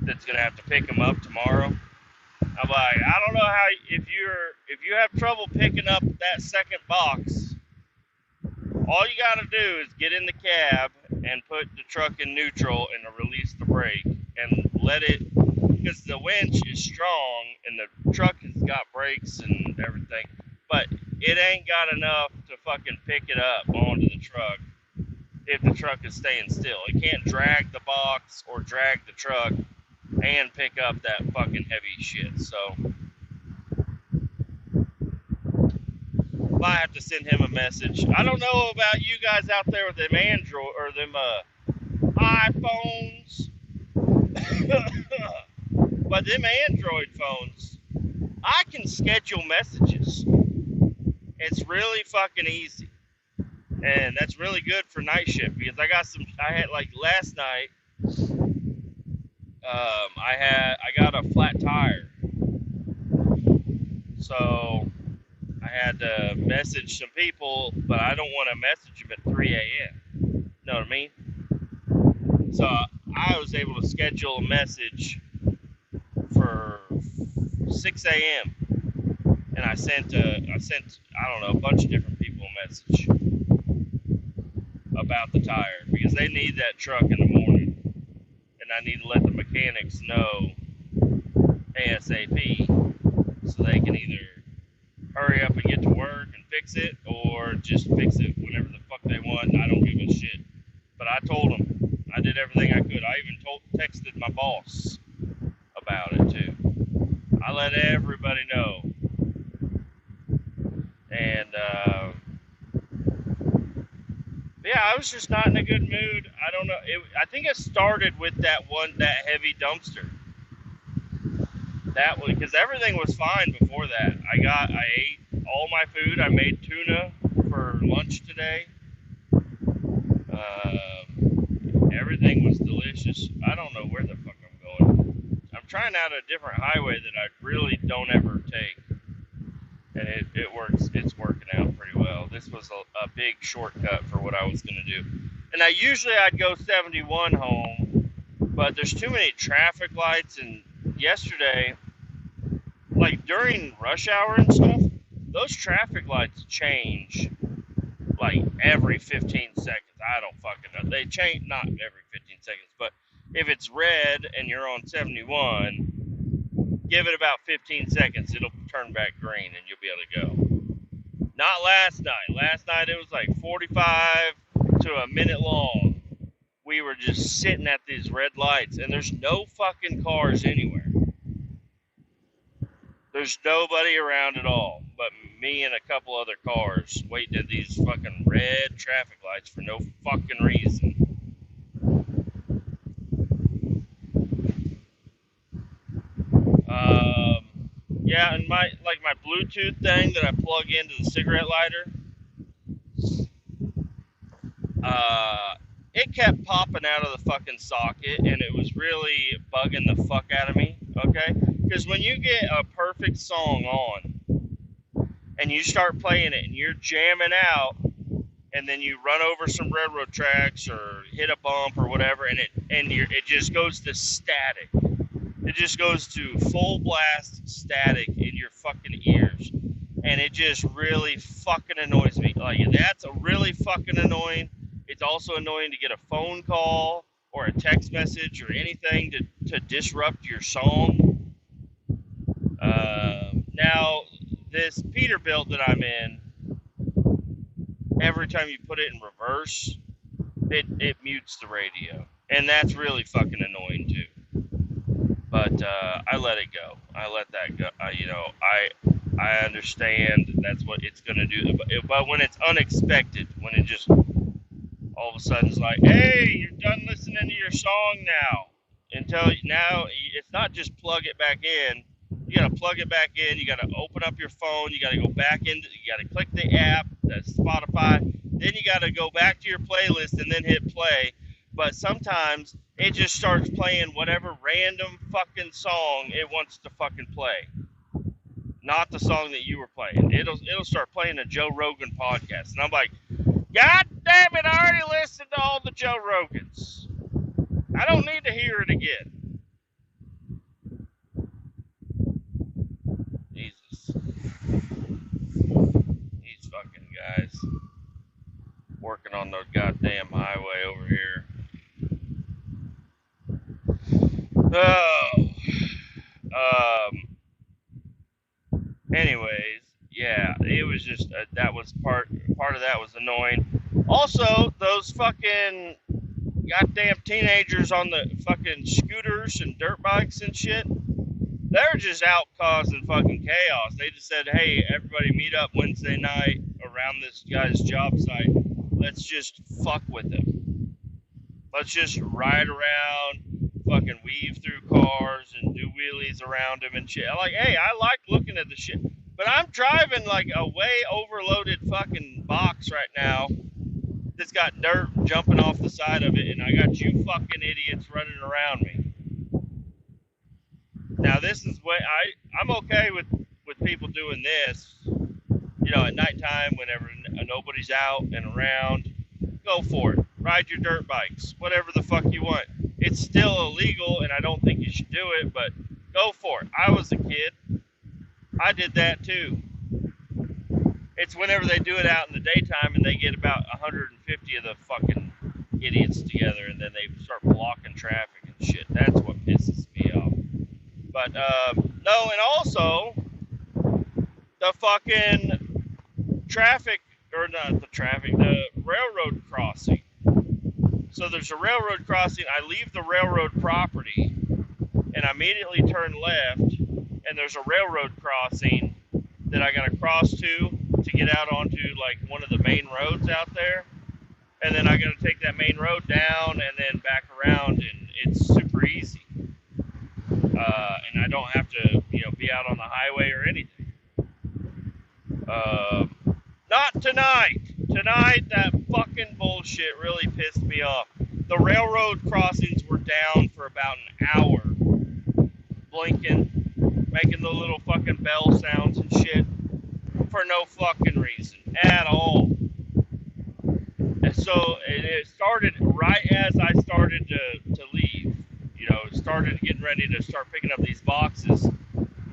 that's gonna have to pick him up tomorrow. I'm like, I don't know how if you have trouble picking up that second box, All you gotta do is get in the cab and put the truck in neutral and release the brake and let it, because the winch is strong and the truck has got brakes and everything, but it ain't got enough to fucking pick it up onto the truck if the truck is staying still. It can't drag the box or drag the truck and pick up that fucking heavy shit. So I have to send him a message. I don't know about you guys out there with them Android or them iPhones, but them Android phones, I can schedule messages. It's really fucking easy, and that's really good for night shift because I had like last night. I got a flat tire, so I had to message some people, but I don't want to message them at 3 a.m. Know what I mean? So I was able to schedule a message for 6 a.m. and I sent I don't know, a bunch of different people a message about the tire because they need that truck in the morning, and I need to let the mechanics know ASAP so they can either hurry up and get to work and fix it, or just fix it whenever the fuck they want. I don't give a shit. But I told them. I did everything I could. I even texted my boss about it too. I let everybody know. And yeah, I was just not in a good mood. I don't know. I think it started with that heavy dumpster. That was because everything was fine before that. I ate all my food. I made tuna for lunch today. Everything was delicious. I don't know where the fuck I'm going. I'm trying out a different highway that I really don't ever take, and it works. It's working out pretty well. This was a big shortcut for what I was gonna do. And I'd go 71 home, but there's too many traffic lights. And yesterday, like during rush hour and stuff, those traffic lights change like every 15 seconds. I don't fucking know. They change, not every 15 seconds, but if it's red and you're on 71, give it about 15 seconds, it'll turn back green and you'll be able to go. Not last night. Last night it was like 45 to a minute long. We were just sitting at these red lights, and there's no fucking cars anywhere. There's nobody around at all but me and a couple other cars waiting at these fucking red traffic lights for no fucking reason. Yeah, and my Bluetooth thing that I plug into the cigarette lighter, it kept popping out of the fucking socket, and it was really bugging the fuck out of me, okay? Because when you get a perfect song on, and you start playing it, and you're jamming out, and then you run over some railroad tracks, or hit a bump, or whatever, and it just goes to static. It just goes to full blast static in your fucking ears, and it just really fucking annoys me. Like, that's a really fucking annoying. It's also annoying to get a phone call or a text message or anything to disrupt your song. Now, this Peterbilt that I'm in, every time you put it in reverse, it mutes the radio, and that's really fucking annoying too. But I let it go. I let that go. I understand that's what it's gonna do. But when it's unexpected, when it just all of a sudden it's like, hey, you're done listening to your song now. Now it's not just plug it back in. You gotta plug it back in. You gotta open up your phone. You gotta go back into. You gotta click the app, that's Spotify. Then you gotta go back to your playlist and then hit play. But sometimes it just starts playing whatever random fucking song it wants to fucking play. Not the song that you were playing. It'll start playing a Joe Rogan podcast, and I'm like, God damn it! I already listened to all the Joe Rogans. I don't need to hear it again. Jesus. These fucking guys. Working on the goddamn highway over here. Oh. Anyways, yeah, it was just that was part of that was annoying. Also, those fucking goddamn teenagers on the fucking scooters and dirt bikes and shit, they're just out causing fucking chaos. They just said, hey, everybody meet up Wednesday night around this guy's job site. Let's just fuck with him. Let's just ride around, fucking weave through cars and do wheelies around him and shit. I'm like, hey, I like looking at the shit, but I'm driving like a way overloaded fucking box right now that's got dirt jumping off the side of it, and I got you fucking idiots running around me. Now this is what I'm okay with people doing this, at nighttime whenever nobody's out and around. Go for it. Ride your dirt bikes, whatever the fuck you want. It's still illegal, and I don't think you should do it, but go for it. I was a kid. I did that too. It's whenever they do it out in the daytime and they get about 150 of the fucking idiots together, and then they start blocking traffic and shit. That's what pisses me off. But, no, and also, the fucking traffic, or not the traffic, the railroad crossing. So there's a railroad crossing. I leave the railroad property, and I immediately turn left, and there's a railroad crossing that I gotta cross to get out onto, like, one of the main roads out there. And then I gotta take that main road down and then back around, and it's super easy. And I don't have to, be out on the highway or anything. Not tonight. Tonight, that fucking bullshit really pissed me off. The railroad crossings were down for about an hour, blinking, making the little fucking bell sounds and shit for no fucking reason at all. And so it started right as I started to leave. Started getting ready to start picking up these boxes.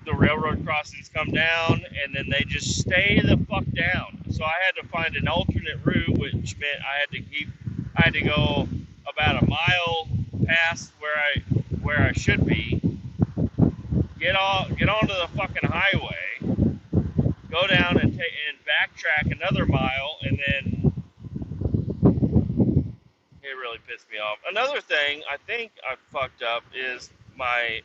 The railroad crossings come down, and then they just stay the fuck down. So I had to find an alternate route, which meant I had to go about a mile past where I should be, get onto the fucking highway, go down and backtrack another mile, and then it really pissed me off. Another thing I think I fucked up is my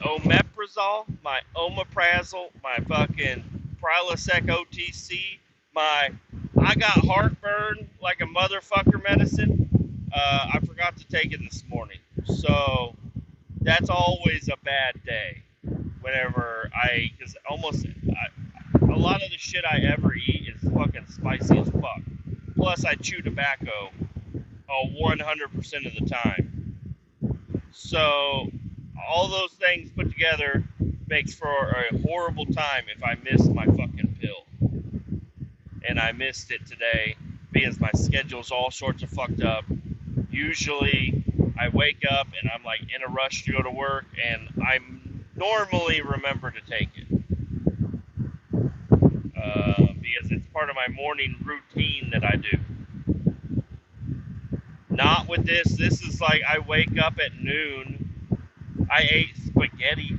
omeprazole, my omeprazole, my fucking Prilosec OTC, I got heartburn like a motherfucker medicine. I forgot to take it this morning. So that's always a bad day whenever because a lot of the shit I ever eat is fucking spicy as fuck. Plus I chew tobacco 100% of the time. So all those things put together makes for a horrible time if I miss my fucking pill. And I missed it today because my schedule's all sorts of fucked up. Usually I wake up and I'm like in a rush to go to work, and I normally remember to take it. Because it's part of my morning routine that I do. Not with this. This is like I wake up at noon. I ate spaghetti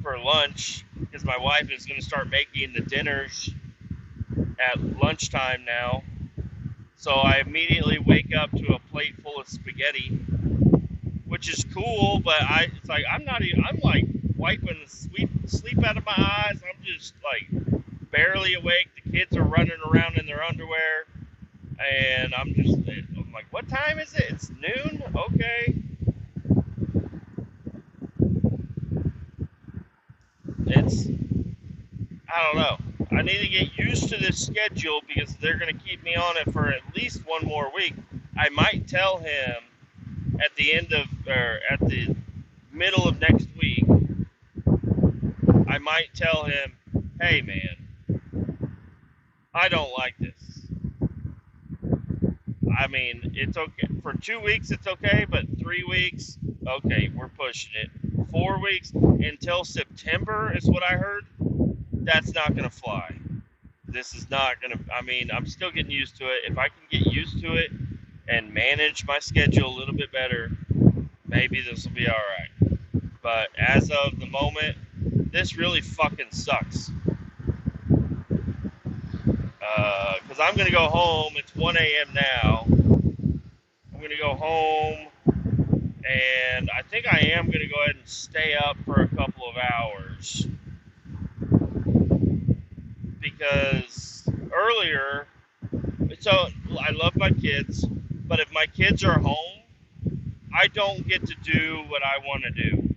for lunch because my wife is going to start making the dinners at lunchtime now. So I immediately wake up to a plate full of spaghetti, which is cool, but it's like I'm like wiping the sleep out of my eyes. I'm just like barely awake. The kids are running around in their underwear, and I'm like, what time is it? It's noon? Okay. I don't know. I need to get used to this schedule because they're going to keep me on it for at least one more week. I might tell him at the middle of next week, I might tell him, hey man, I don't like this. I mean, it's okay. For 2 weeks, it's okay, but 3 weeks, okay, we're pushing it. 4 weeks until September is what I heard. That's not going to fly. This is not going to, I mean, I'm still getting used to it. If I can get used to it and manage my schedule a little bit better, maybe this will be all right. But as of the moment, this really fucking sucks. Because I'm going to go home. It's 1 a.m. now. I'm going to go home, and I think I am going to go ahead and stay up for a couple of hours. Because earlier, so I love my kids, but if my kids are home, I don't get to do what I want to do.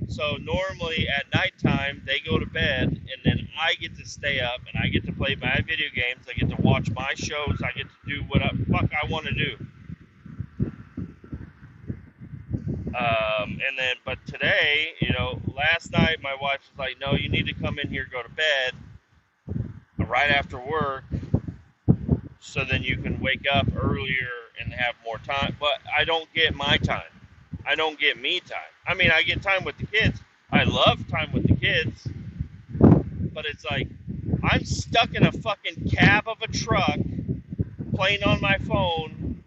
So normally at nighttime, they go to bed, and then I get to stay up, and I get to play my video games, I get to watch my shows, I get to do what the fuck I want to do. And then, but today, last night my wife was like, no, you need to come in here, go to bed right after work, so then you can wake up earlier and have more time. But I don't get my time. I don't get me time. I mean, I get time with the kids. I love time with the kids. But it's like, I'm stuck in a fucking cab of a truck playing on my phone.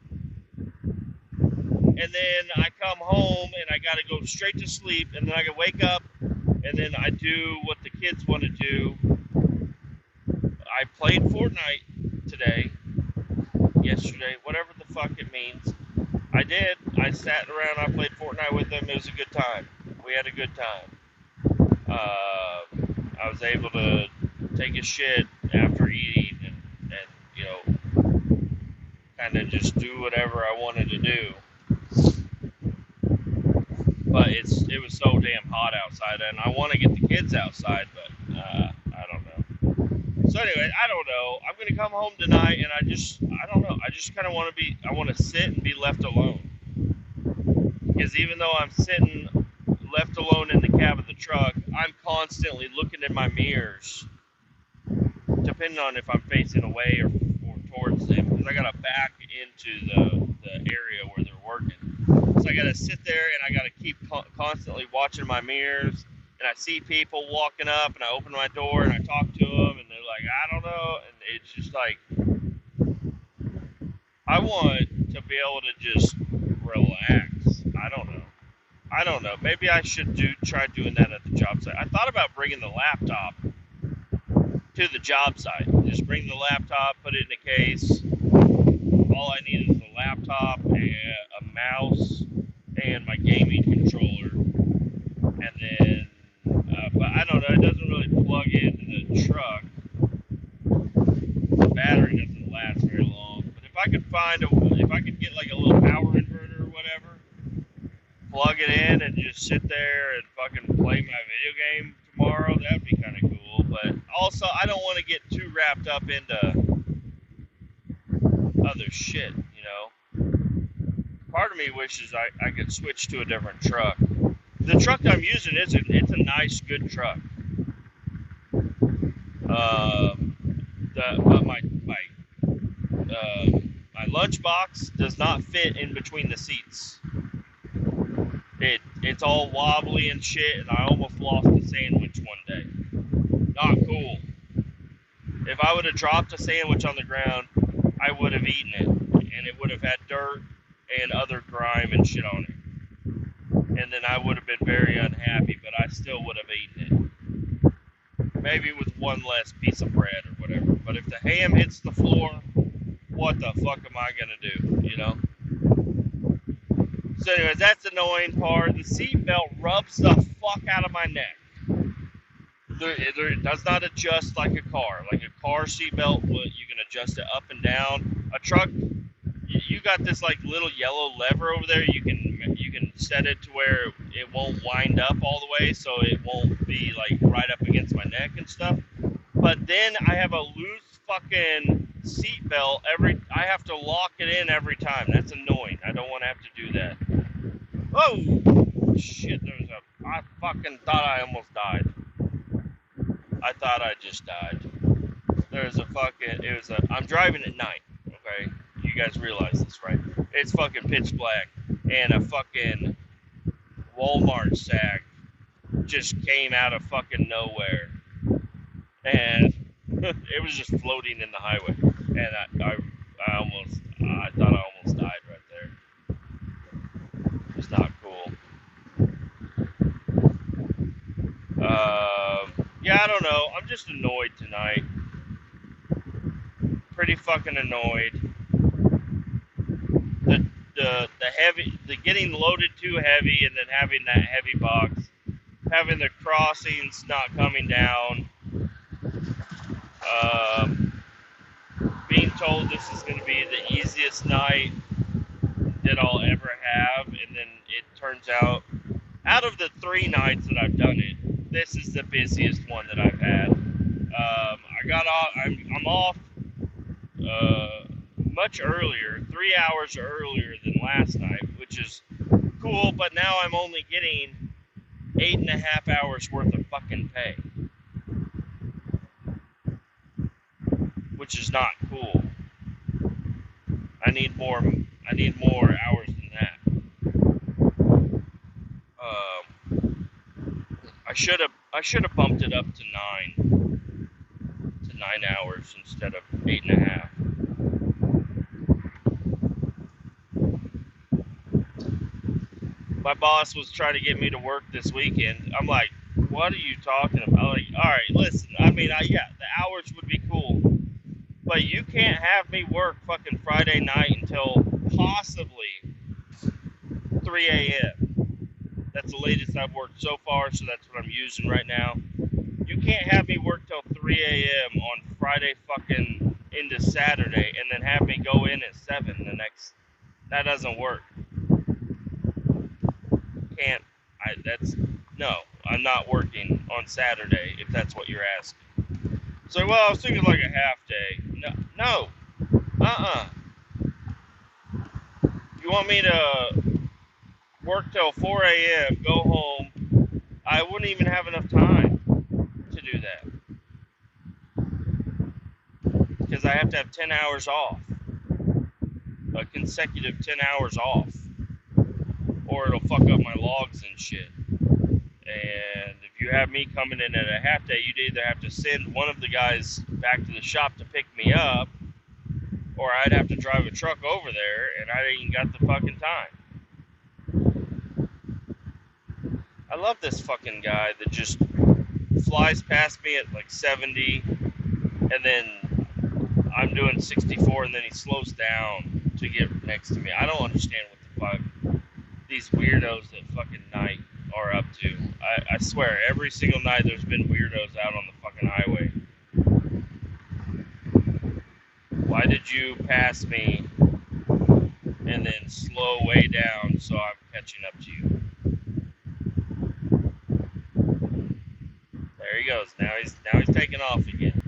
And then I come home and I got to go straight to sleep. And then I can wake up and then I do what the kids want to do. I played Fortnite today, yesterday, whatever the fuck it means. I did. I sat around, I played Fortnite with them. It was a good time. We had a good time. I was able to take a shit after eating and kind of just do whatever I wanted to do. But it was so damn hot outside, and I want to get the kids outside, but I don't know. So anyway, I don't know. I'm going to come home tonight, and I don't know. I just kind of want to sit and be left alone. Because even though I'm sitting left alone in the cab of the truck, I'm constantly looking in my mirrors, depending on if I'm facing away or towards them, because I got to back into the area where they're working. So I got to sit there, and I got to keep constantly watching my mirrors, and I see people walking up, and I open my door, and I talk to them, and they're like, I don't know, and it's just like, I want to be able to just relax. I don't know. Maybe I should try doing that at the job site. I thought about bringing the laptop to the job site. Just bring the laptop, put it in a case. All I need is a laptop, a mouse, and my gaming controller. And then, but I don't know. It doesn't really plug into the truck. The battery doesn't last very long. But if I could get like a little power inverter or whatever, plug it in and just sit there and fucking play my video game tomorrow, that'd be kind of cool. But also, I don't want to get too wrapped up into other shit, Part of me wishes I could switch to a different truck. The truck I'm using it's a nice, good truck. But my lunchbox does not fit in between the seats. It's all wobbly and shit, and I almost lost a sandwich one day. Not cool. If I would have dropped a sandwich on the ground, I would have eaten it, and it would have had dirt and other grime and shit on it. And then I would have been very unhappy, but I still would have eaten it. Maybe with one less piece of bread or whatever. But if the ham hits the floor, what the fuck am I gonna do, So anyways, that's the annoying part. The seatbelt rubs the fuck out of my neck. It does not adjust like a car. Like a car seatbelt, you can adjust it up and down. A truck, you got this like little yellow lever over there. You can set it to where it won't wind up all the way, so it won't be like right up against my neck and stuff. But then I have a loose fucking seatbelt. I have to lock it in every time. That's annoying. I don't want to have to do that. Oh shit! I fucking thought I almost died. I thought I just died. I'm driving at night, okay? You guys realize this, right? It's fucking pitch black, and a fucking Walmart sack just came out of fucking nowhere. And It was just floating in the highway, and I thought I almost died right there. It was not cool. Yeah, I don't know. I'm just annoyed tonight. Pretty fucking annoyed. The getting loaded too heavy, and then having that heavy box, having the crossings not coming down, being told this is going to be the easiest night that I'll ever have, and then it turns out of the 3 nights that I've done it, this is the busiest one that I've had. I got off. I'm off much earlier, 3 hours earlier than last night, which is cool. But now I'm only getting 8.5 hours worth of fucking pay, which is not cool. I need more hours than that. I should have bumped it up to 9 hours instead of 8.5. My boss was trying to get me to work this weekend. I'm like, what are you talking about? I'm like, all right, listen. I mean, yeah, the hours would be cool, but you can't have me work fucking Friday night until possibly 3 a.m. That's the latest I've worked so far, so that's what I'm using right now. You can't have me work till 3 a.m. on Friday fucking into Saturday and then have me go in at 7 the next. That doesn't work. Can't. No, I'm not working on Saturday if that's what you're asking. So, well, I was thinking like a half day. No. You want me to work till 4 a.m., go home? I wouldn't even have enough time to do that. Because I have to have 10 hours off. A consecutive 10 hours off. Or it'll fuck up my logs and shit. And if you have me coming in at a half day, you'd either have to send one of the guys back to the shop to pick me up, or I'd have to drive a truck over there, and I ain't got the fucking time. I love this fucking guy that just flies past me at like 70, and then I'm doing 64, and then he slows down to get next to me. I don't understand what the fuck these weirdos that fucking night are up to. I swear, every single night there's been weirdos out on the fucking highway. Why did you pass me and then slow way down so I'm catching up to you? There he goes. Now he's taking off again.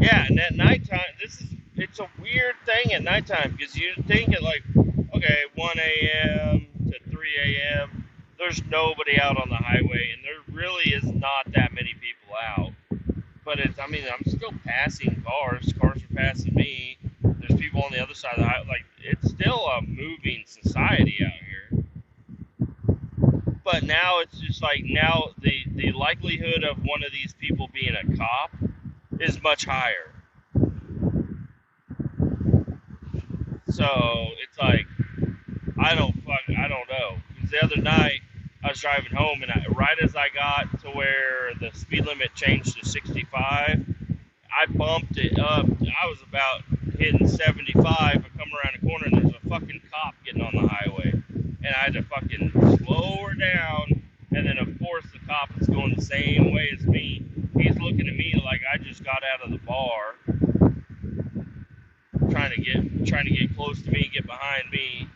Yeah, and at nighttime, it's a weird thing at nighttime, because you think at like, okay, 1 a.m. to 3 a.m., there's nobody out on the highway, and there really is not that many people out. But I'm still passing cars. Cars are passing me. There's people on the other side of the highway. Like, it's still a moving society out here. But now it's just like, now the likelihood of one of these people being a cop is much higher. So it's like, I don't know. Because the other night I was driving home, and right as I got to where the speed limit changed to 65, I bumped it up. I was about hitting 75. I come around the corner, and there's a fucking cop getting on the highway, and I had to fucking slow her down. And then of course the cop is going the same way as me. He's looking at me like I just got out of the bar, trying to get close to me, get behind me.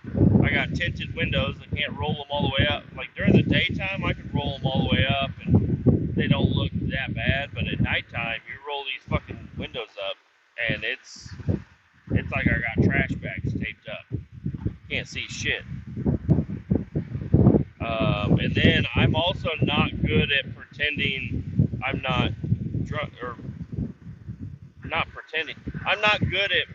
I got tinted windows. I can't roll them all the way up. Like during the daytime, I could roll them all the way up, and they don't look that bad. But at nighttime, you roll these fucking windows up, and it's like I got trash bags taped up. Can't see shit. And then I'm also not good at pretending I'm not drunk, or not pretending. I'm not good at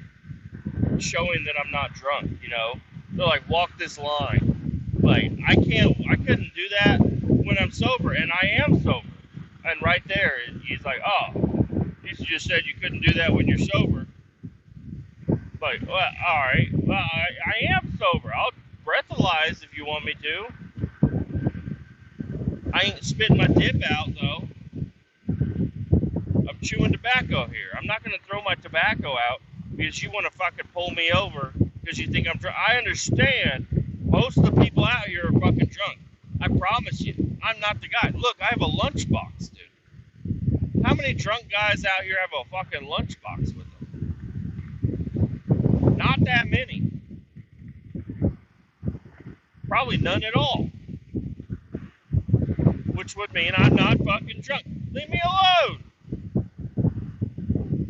showing that I'm not drunk, you know? They're like, walk this line. Like, I couldn't do that when I'm sober, and I am sober. And right there, he's like, oh, you just said you couldn't do that when you're sober. Like, well, all right. Well, I am sober. I'll breathalyze if you want me to. I ain't spitting my dip out, though. I'm chewing tobacco here. I'm not going to throw my tobacco out because you want to fucking pull me over because you think I'm drunk. I understand most of the people out here are fucking drunk. I promise you. I'm not the guy. Look, I have a lunchbox, dude. How many drunk guys out here have a fucking lunchbox with them? Not that many. Probably none at all. Which would mean I'm not fucking drunk. Leave me alone.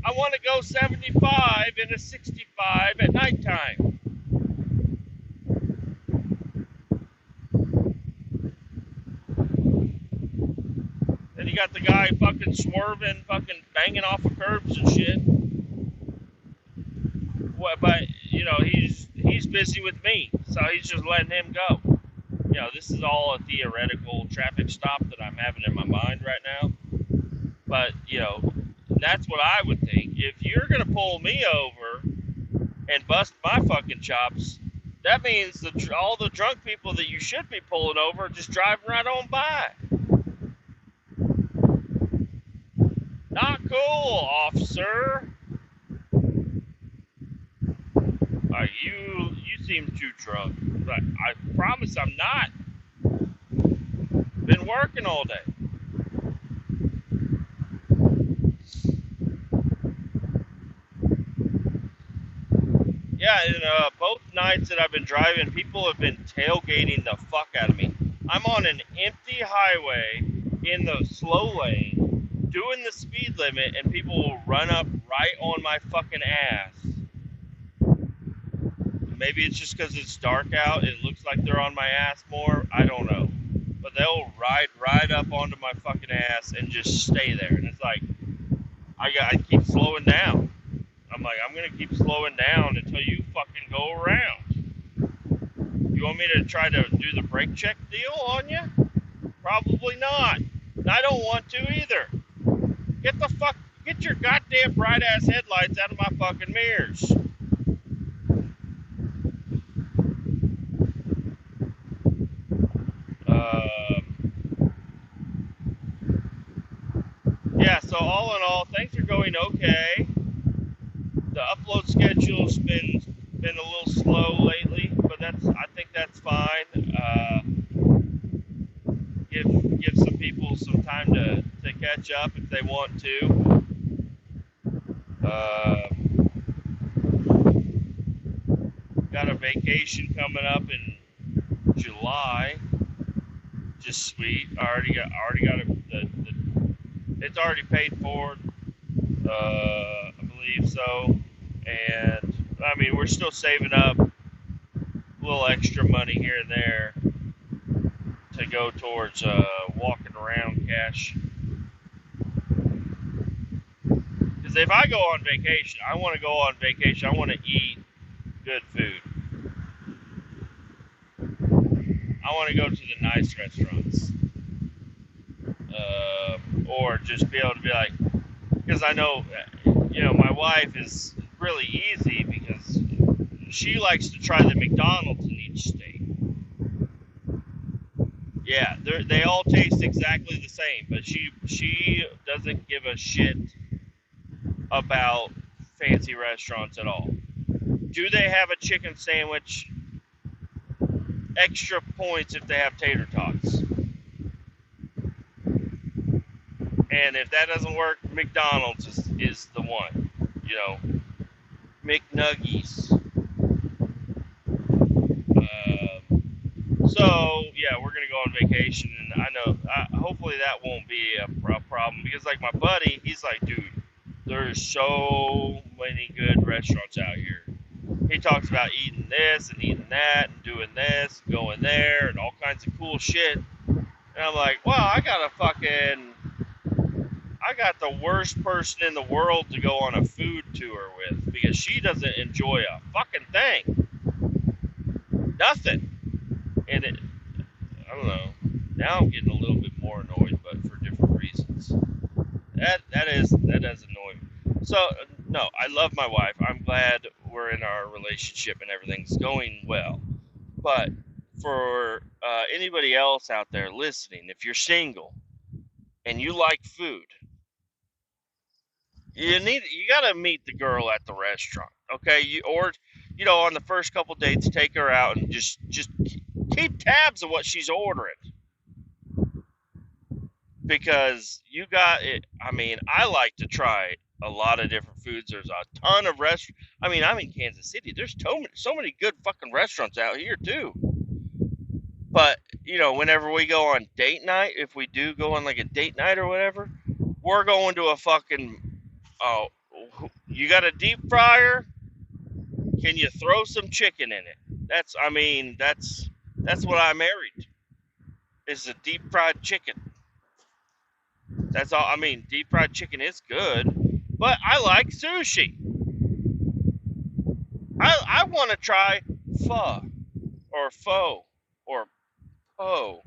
I want to go 75 and a 65 at nighttime. Then you got the guy fucking swerving, fucking banging off of curbs and shit. But, you know, he's busy with me, so he's just letting him go. You know, this is all a theoretical traffic stop that I'm having in my mind right now. But, you know, that's what I would think. If you're going to pull me over and bust my fucking chops, that means that all the drunk people that you should be pulling over are just driving right on by. Not cool, officer. You seem too drunk. But I promise I'm not. Been working all day. Yeah, and both nights that I've been driving, people have been tailgating the fuck out of me. I'm on an empty highway in the slow lane, doing the speed limit, and people will run up right on my fucking ass. Maybe it's just because it's dark out, it looks like they're on my ass more, I don't know. But they'll ride right up onto my fucking ass and just stay there. And it's like, I keep slowing down. I'm like, I'm going to keep slowing down until you fucking go around. You want me to try to do the brake check deal on you? Probably not. And I don't want to either. Get your goddamn bright ass headlights out of my fucking mirrors. Yeah, so all in all, things are going okay. The upload schedule's been a little slow lately, but I think that's fine. Give some people some time to catch up if they want to. Got a vacation coming up in July. Just sweet. I already got it's already paid for. I believe so. And I mean, we're still saving up a little extra money here and there to go towards walking around cash. Because if I go on vacation, I want to go on vacation. I want to eat good food. I want to go to the nice restaurants. Or just be able to be like, because I know, you know, my wife is really easy because she likes to try the McDonald's in each state. Yeah, they all taste exactly the same, but she doesn't give a shit about fancy restaurants at all. Do they have a chicken sandwich? Extra points if they have tater tots. And if that doesn't work, McDonald's is the one. You know, McNuggies. So, yeah, we're going to go on vacation, and I know, hopefully that won't be a problem, because, like, my buddy, he's like, dude, there's so many good restaurants out here. He talks about eating this and eating that and doing this, and going there, and all kinds of cool shit. And I'm like, well, I got the worst person in the world to go on a food tour with, because she doesn't enjoy a fucking thing. Nothing. And I don't know. Now I'm getting a little bit more annoyed, but for different reasons. That does annoy me. So no, I love my wife. I'm glad we're in our relationship and everything's going well. But for anybody else out there listening, if you're single and you like food, you gotta meet the girl at the restaurant, okay? On the first couple dates, take her out and just keep tabs of what she's ordering, because you got it. I mean, I like to try a lot of different foods. There's a ton of restaurants. I mean, I'm in Kansas City. There's so many good fucking restaurants out here too. But whenever we go on date night, if we do go on like a date night or whatever, we're going to a fucking. Oh, you got a deep fryer? Can you throw some chicken in it? That's what I married. Is a deep fried chicken. That's all. I mean, deep fried chicken is good, but I like sushi. I want to try pho or po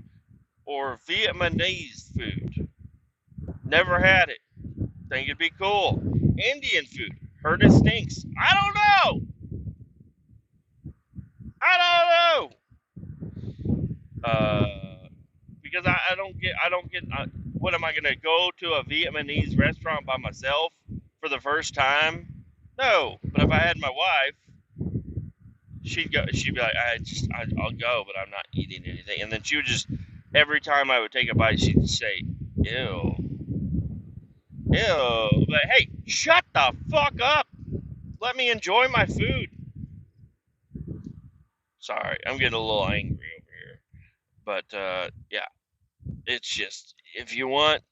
or Vietnamese food. Never had it. Think it'd be cool. Indian food. Heard it stinks. I don't know. Uh, because I don't get. What am I gonna go to a Vietnamese restaurant by myself for the first time? No. But if I had my wife, she'd go. She'd be like, I'll go, but I'm not eating anything. And then she would just every time I would take a bite, she'd say, "Ew, ew." But hey, shut the fuck up. Let me enjoy my food. Sorry, I'm getting a little angry over here. But yeah, it's just if you want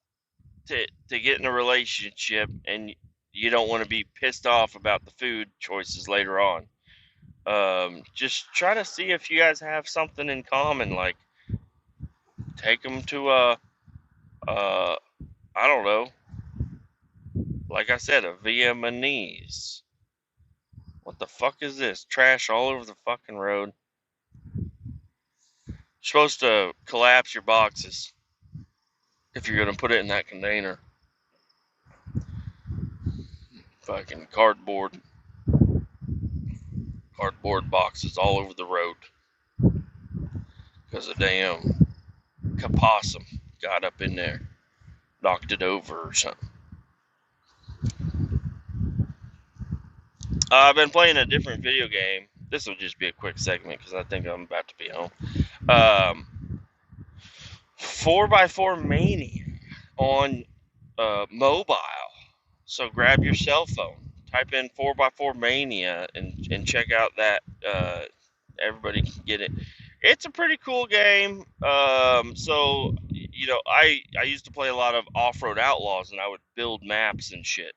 to get in a relationship and you don't want to be pissed off about the food choices later on, just try to see if you guys have something in common. Like take them to I don't know, like I said, a Vietnamese. What the fuck is this? Trash all over the fucking road. You're supposed to collapse your boxes if you're gonna put it in that container. Fucking cardboard boxes all over the road because a damn opossum got up in there, knocked it over or something. I've been playing a different video game. This will just be a quick segment because I think I'm about to be home. 4x4 Mania on mobile. So grab your cell phone, type in 4x4 Mania, and check out that. Everybody can get it. It's a pretty cool game. So I used to play a lot of Off-Road Outlaws, and I would build maps and shit.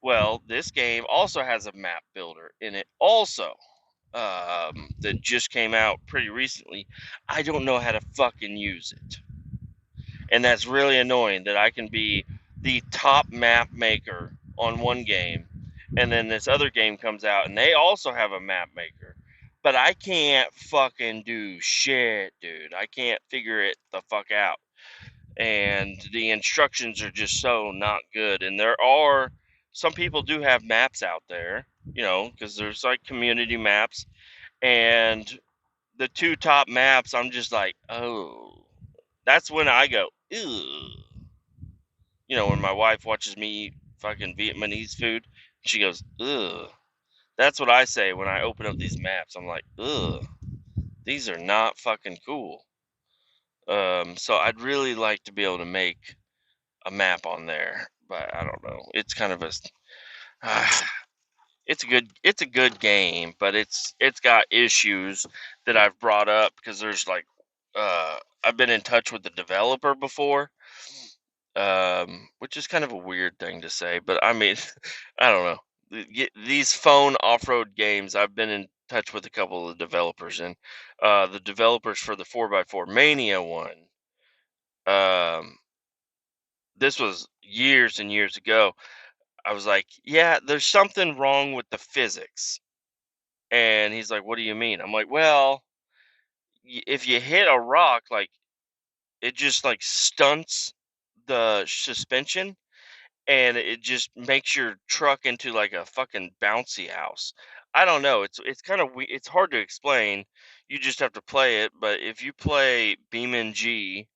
Well, this game also has a map builder in it also, that just came out pretty recently. I don't know how to fucking use it. And that's really annoying that I can be the top map maker on one game, and then this other game comes out and they also have a map maker. But I can't fucking do shit, dude. I can't figure it the fuck out. And the instructions are just so not good. And there are some people do have maps out there, because there's like community maps. And the two top maps, I'm just like, oh, that's when I go, ew. When my wife watches me eat fucking Vietnamese food, she goes, ugh. That's what I say when I open up these maps. I'm like, ugh, these are not fucking cool. So I'd really like to be able to make a map on there, but I don't know. It's kind of it's a good game, but it's got issues that I've brought up because there's like, I've been in touch with the developer before, which is kind of a weird thing to say, but I mean, I don't know. These phone off-road games, I've been in touch with a couple of the developers, and the developers for the 4x4 Mania one, this was years and years ago. I was like, yeah, there's something wrong with the physics. And he's like, what do you mean? I'm like, well, if you hit a rock, like it just like stunts the suspension, and it just makes your truck into like a fucking bouncy house. I don't know. It's kind of it's hard to explain. You just have to play it. But if you play BeamNG,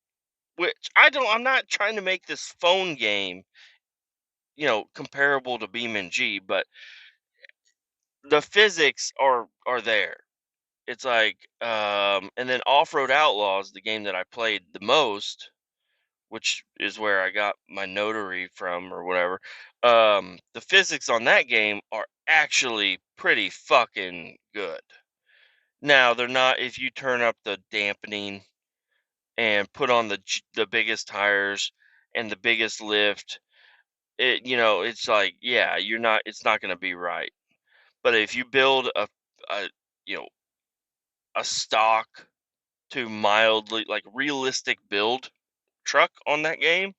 which I'm not trying to make this phone game, comparable to BeamNG, but the physics are there. It's like, and then Off Road Outlaws, the game that I played the most, which is where I got my notary from or whatever. The physics on that game are actually pretty fucking good. Now they're not if you turn up the dampening and put on the biggest tires and the biggest lift. It's like, yeah, it's not going to be right. But if you build a you know a stock to mildly like realistic build truck on that game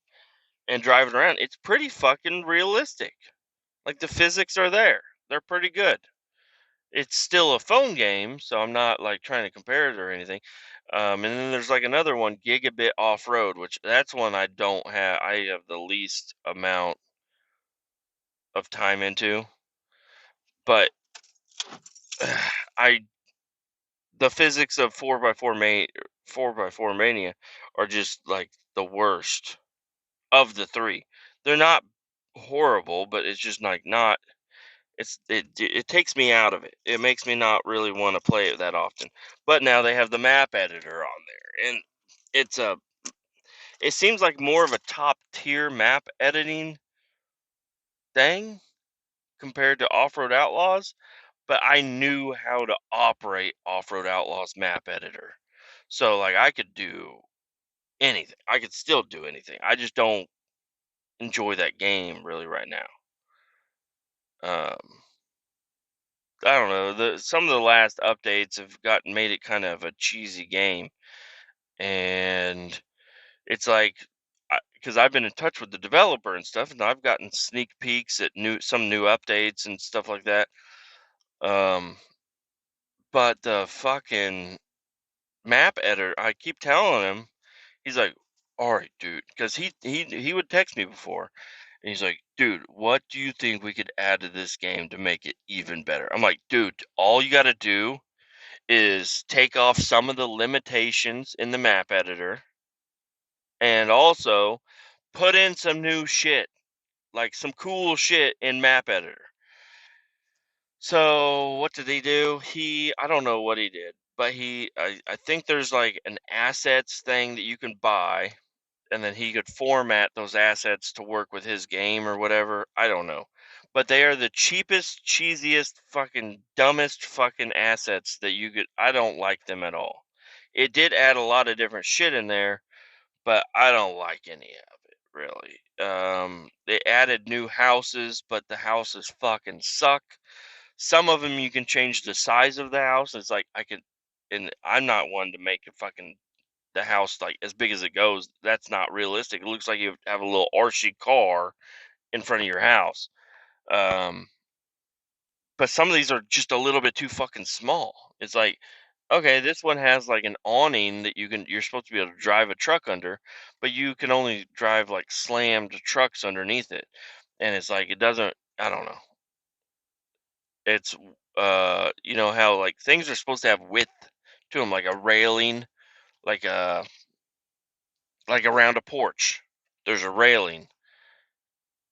and drive it around, it's pretty fucking realistic. Like the physics are there. They're pretty good. It's still a phone game, so I'm not like trying to compare it or anything. And then there's like another one, Gigabit Off Road, which that's one I don't have. I have the least amount of time into, but I the physics of 4x4 Mania are just like the worst of the three. They're not horrible, but it's just like not. It takes me out of it. It makes me not really want to play it that often. But now they have the map editor on there, and it's a. It seems like more of a top tier map editing thing compared to Off Road Outlaws. But I knew how to operate Off Road Outlaws map editor, so like I could do anything. I could still do anything. I just don't enjoy that game really right now. I don't know. Some of the last updates have made it kind of a cheesy game, and it's like because I've been in touch with the developer and stuff, and I've gotten sneak peeks at some new updates and stuff like that. Um, but the fucking map editor, I keep telling him, he's like, "All right, dude," because he would text me before, and he's like, "Dude, what do you think we could add to this game to make it even better?" I'm like, "Dude, all you got to do is take off some of the limitations in the map editor and also put in some new shit, like some cool shit in map editor." So what did he do? I don't know what he did, but I think there's like an assets thing that you can buy, and then he could format those assets to work with his game or whatever. I don't know. But they are the cheapest, cheesiest, fucking dumbest fucking assets that you could. I don't like them at all. It did add a lot of different shit in there, but I don't like any of it really. They added new houses, but the houses fucking suck. Some of them you can change the size of the house. It's like and I'm not one to make a fucking the house like as big as it goes. That's not realistic. It looks like you have a little RC car in front of your house. Um, but some of these are just a little bit too fucking small. It's like, okay, this one has like an awning that you're supposed to be able to drive a truck under, but you can only drive like slammed trucks underneath it. And it's like it doesn't I don't know. It's you know how like things are supposed to have width to them, like a railing, like a like around a porch. There's a railing,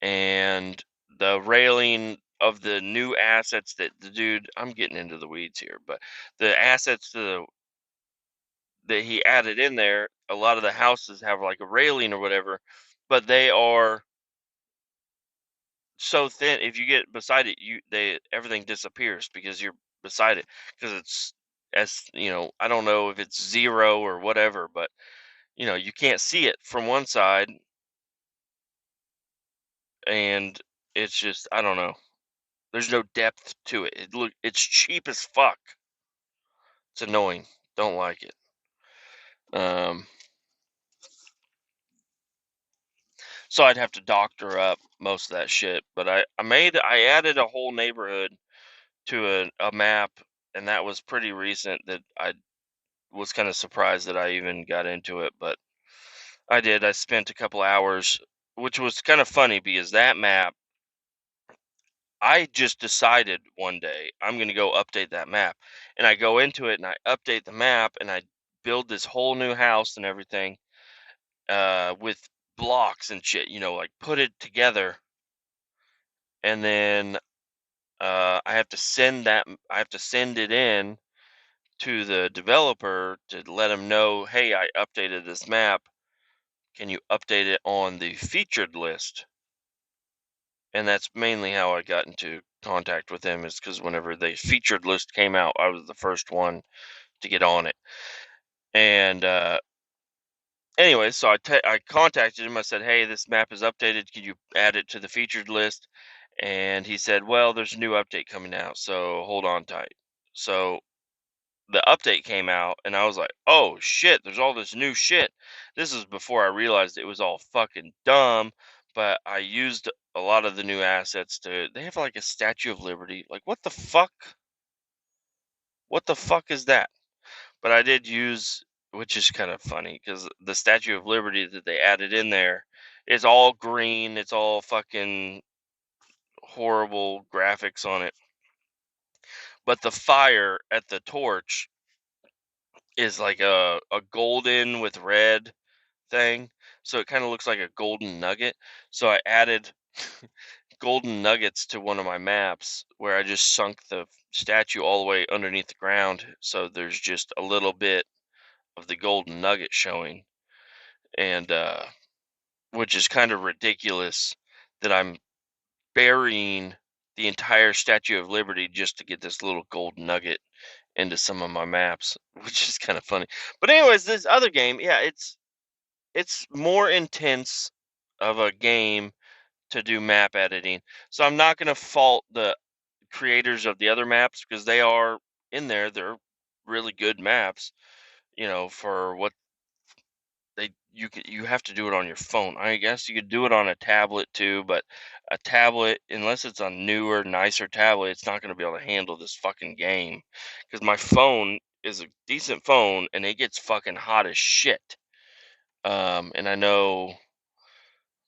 and the railing of the new assets that the dude I'm getting into the weeds here, but the assets that he added in there, a lot of the houses have like a railing or whatever, but they are so thin if you get beside it, everything disappears because you're beside it because it's as I don't know if it's zero or whatever, but you can't see it from one side, and it's just I don't know. There's no depth to it. It's cheap as fuck. It's annoying. Don't like it. Um, so I'd have to doctor up most of that shit. But I added a whole neighborhood to a map, and that was pretty recent. That I was kind of surprised that I even got into it, but I did. I spent a couple hours, which was kind of funny because that map, I just decided one day I'm going to go update that map. And I go into it and I update the map and I build this whole new house and everything with blocks and shit, like put it together. And then I have to send it in to the developer to let them know, hey, I updated this map. Can you update it on the featured list? And that's mainly how I got into contact with them, is because whenever the featured list came out, I was the first one to get on it. And anyway, so I contacted him. I said, hey, this map is updated. Can you add it to the featured list? And he said, well, there's a new update coming out, so hold on tight. So the update came out, and I was like, oh shit, there's all this new shit. This is before I realized it was all fucking dumb, but I used a lot of the new assets they have like a Statue of Liberty. Like, what the fuck? What the fuck is that? But I did use, which is kind of funny, because the Statue of Liberty that they added in there is all green. It's all fucking horrible graphics on it. But the fire at the torch is like a golden with red thing, so it kind of looks like a golden nugget. So I added golden nuggets to one of my maps where I just sunk the statue all the way underneath the ground, so there's just a little bit of the golden nugget showing, and which is kind of ridiculous that I'm burying the entire Statue of Liberty just to get this little gold nugget into some of my maps, which is kind of funny. But anyways, this other game, yeah, it's more intense of a game to do map editing. So I'm not going to fault the creators of the other maps, because they are in there. They're really good maps, for what you have to do it on your phone. I guess you could do it on a tablet too, but a tablet, unless it's a newer, nicer tablet, it's not going to be able to handle this fucking game. Because my phone is a decent phone and it gets fucking hot as shit. And I know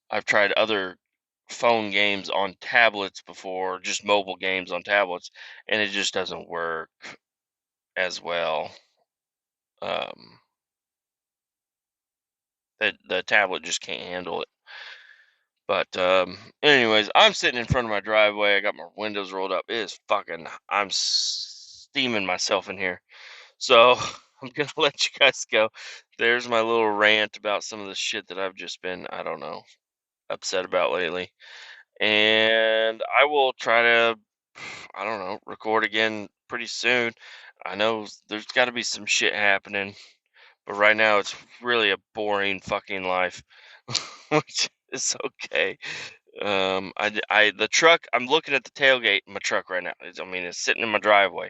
I've tried other phone games on tablets before, just mobile games on tablets, and it just doesn't work as well. The tablet just can't handle it. But anyways, I'm sitting in front of my driveway. I got my windows rolled up. It is fucking. I'm steaming myself in here. So I'm gonna let you guys go. There's my little rant about some of the shit that I've just been, I don't know, upset about lately. And I will try to, I don't know, record again pretty soon. I know there's got to be some shit happening, but right now it's really a boring fucking life, which is okay. The truck, I'm looking at the tailgate in my truck right now. It's sitting in my driveway,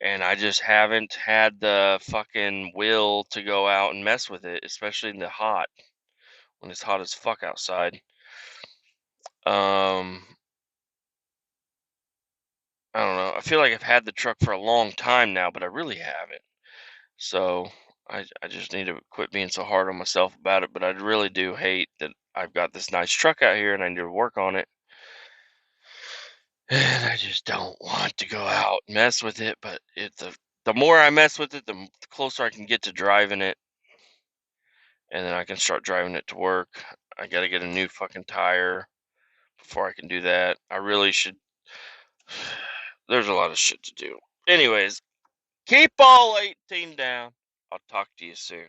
and I just haven't had the fucking will to go out and mess with it, especially in the hot, when it's hot as fuck outside. Um, I don't know. I feel like I've had the truck for a long time now, but I really haven't. So I just need to quit being so hard on myself about it. But I really do hate that I've got this nice truck out here and I need to work on it. And I just don't want to go out and mess with it. But the more I mess with it, the closer I can get to driving it. And then I can start driving it to work. I got to get a new fucking tire before I can do that. I really should. There's a lot of shit to do. Anyways, keep all 18 down. I'll talk to you soon.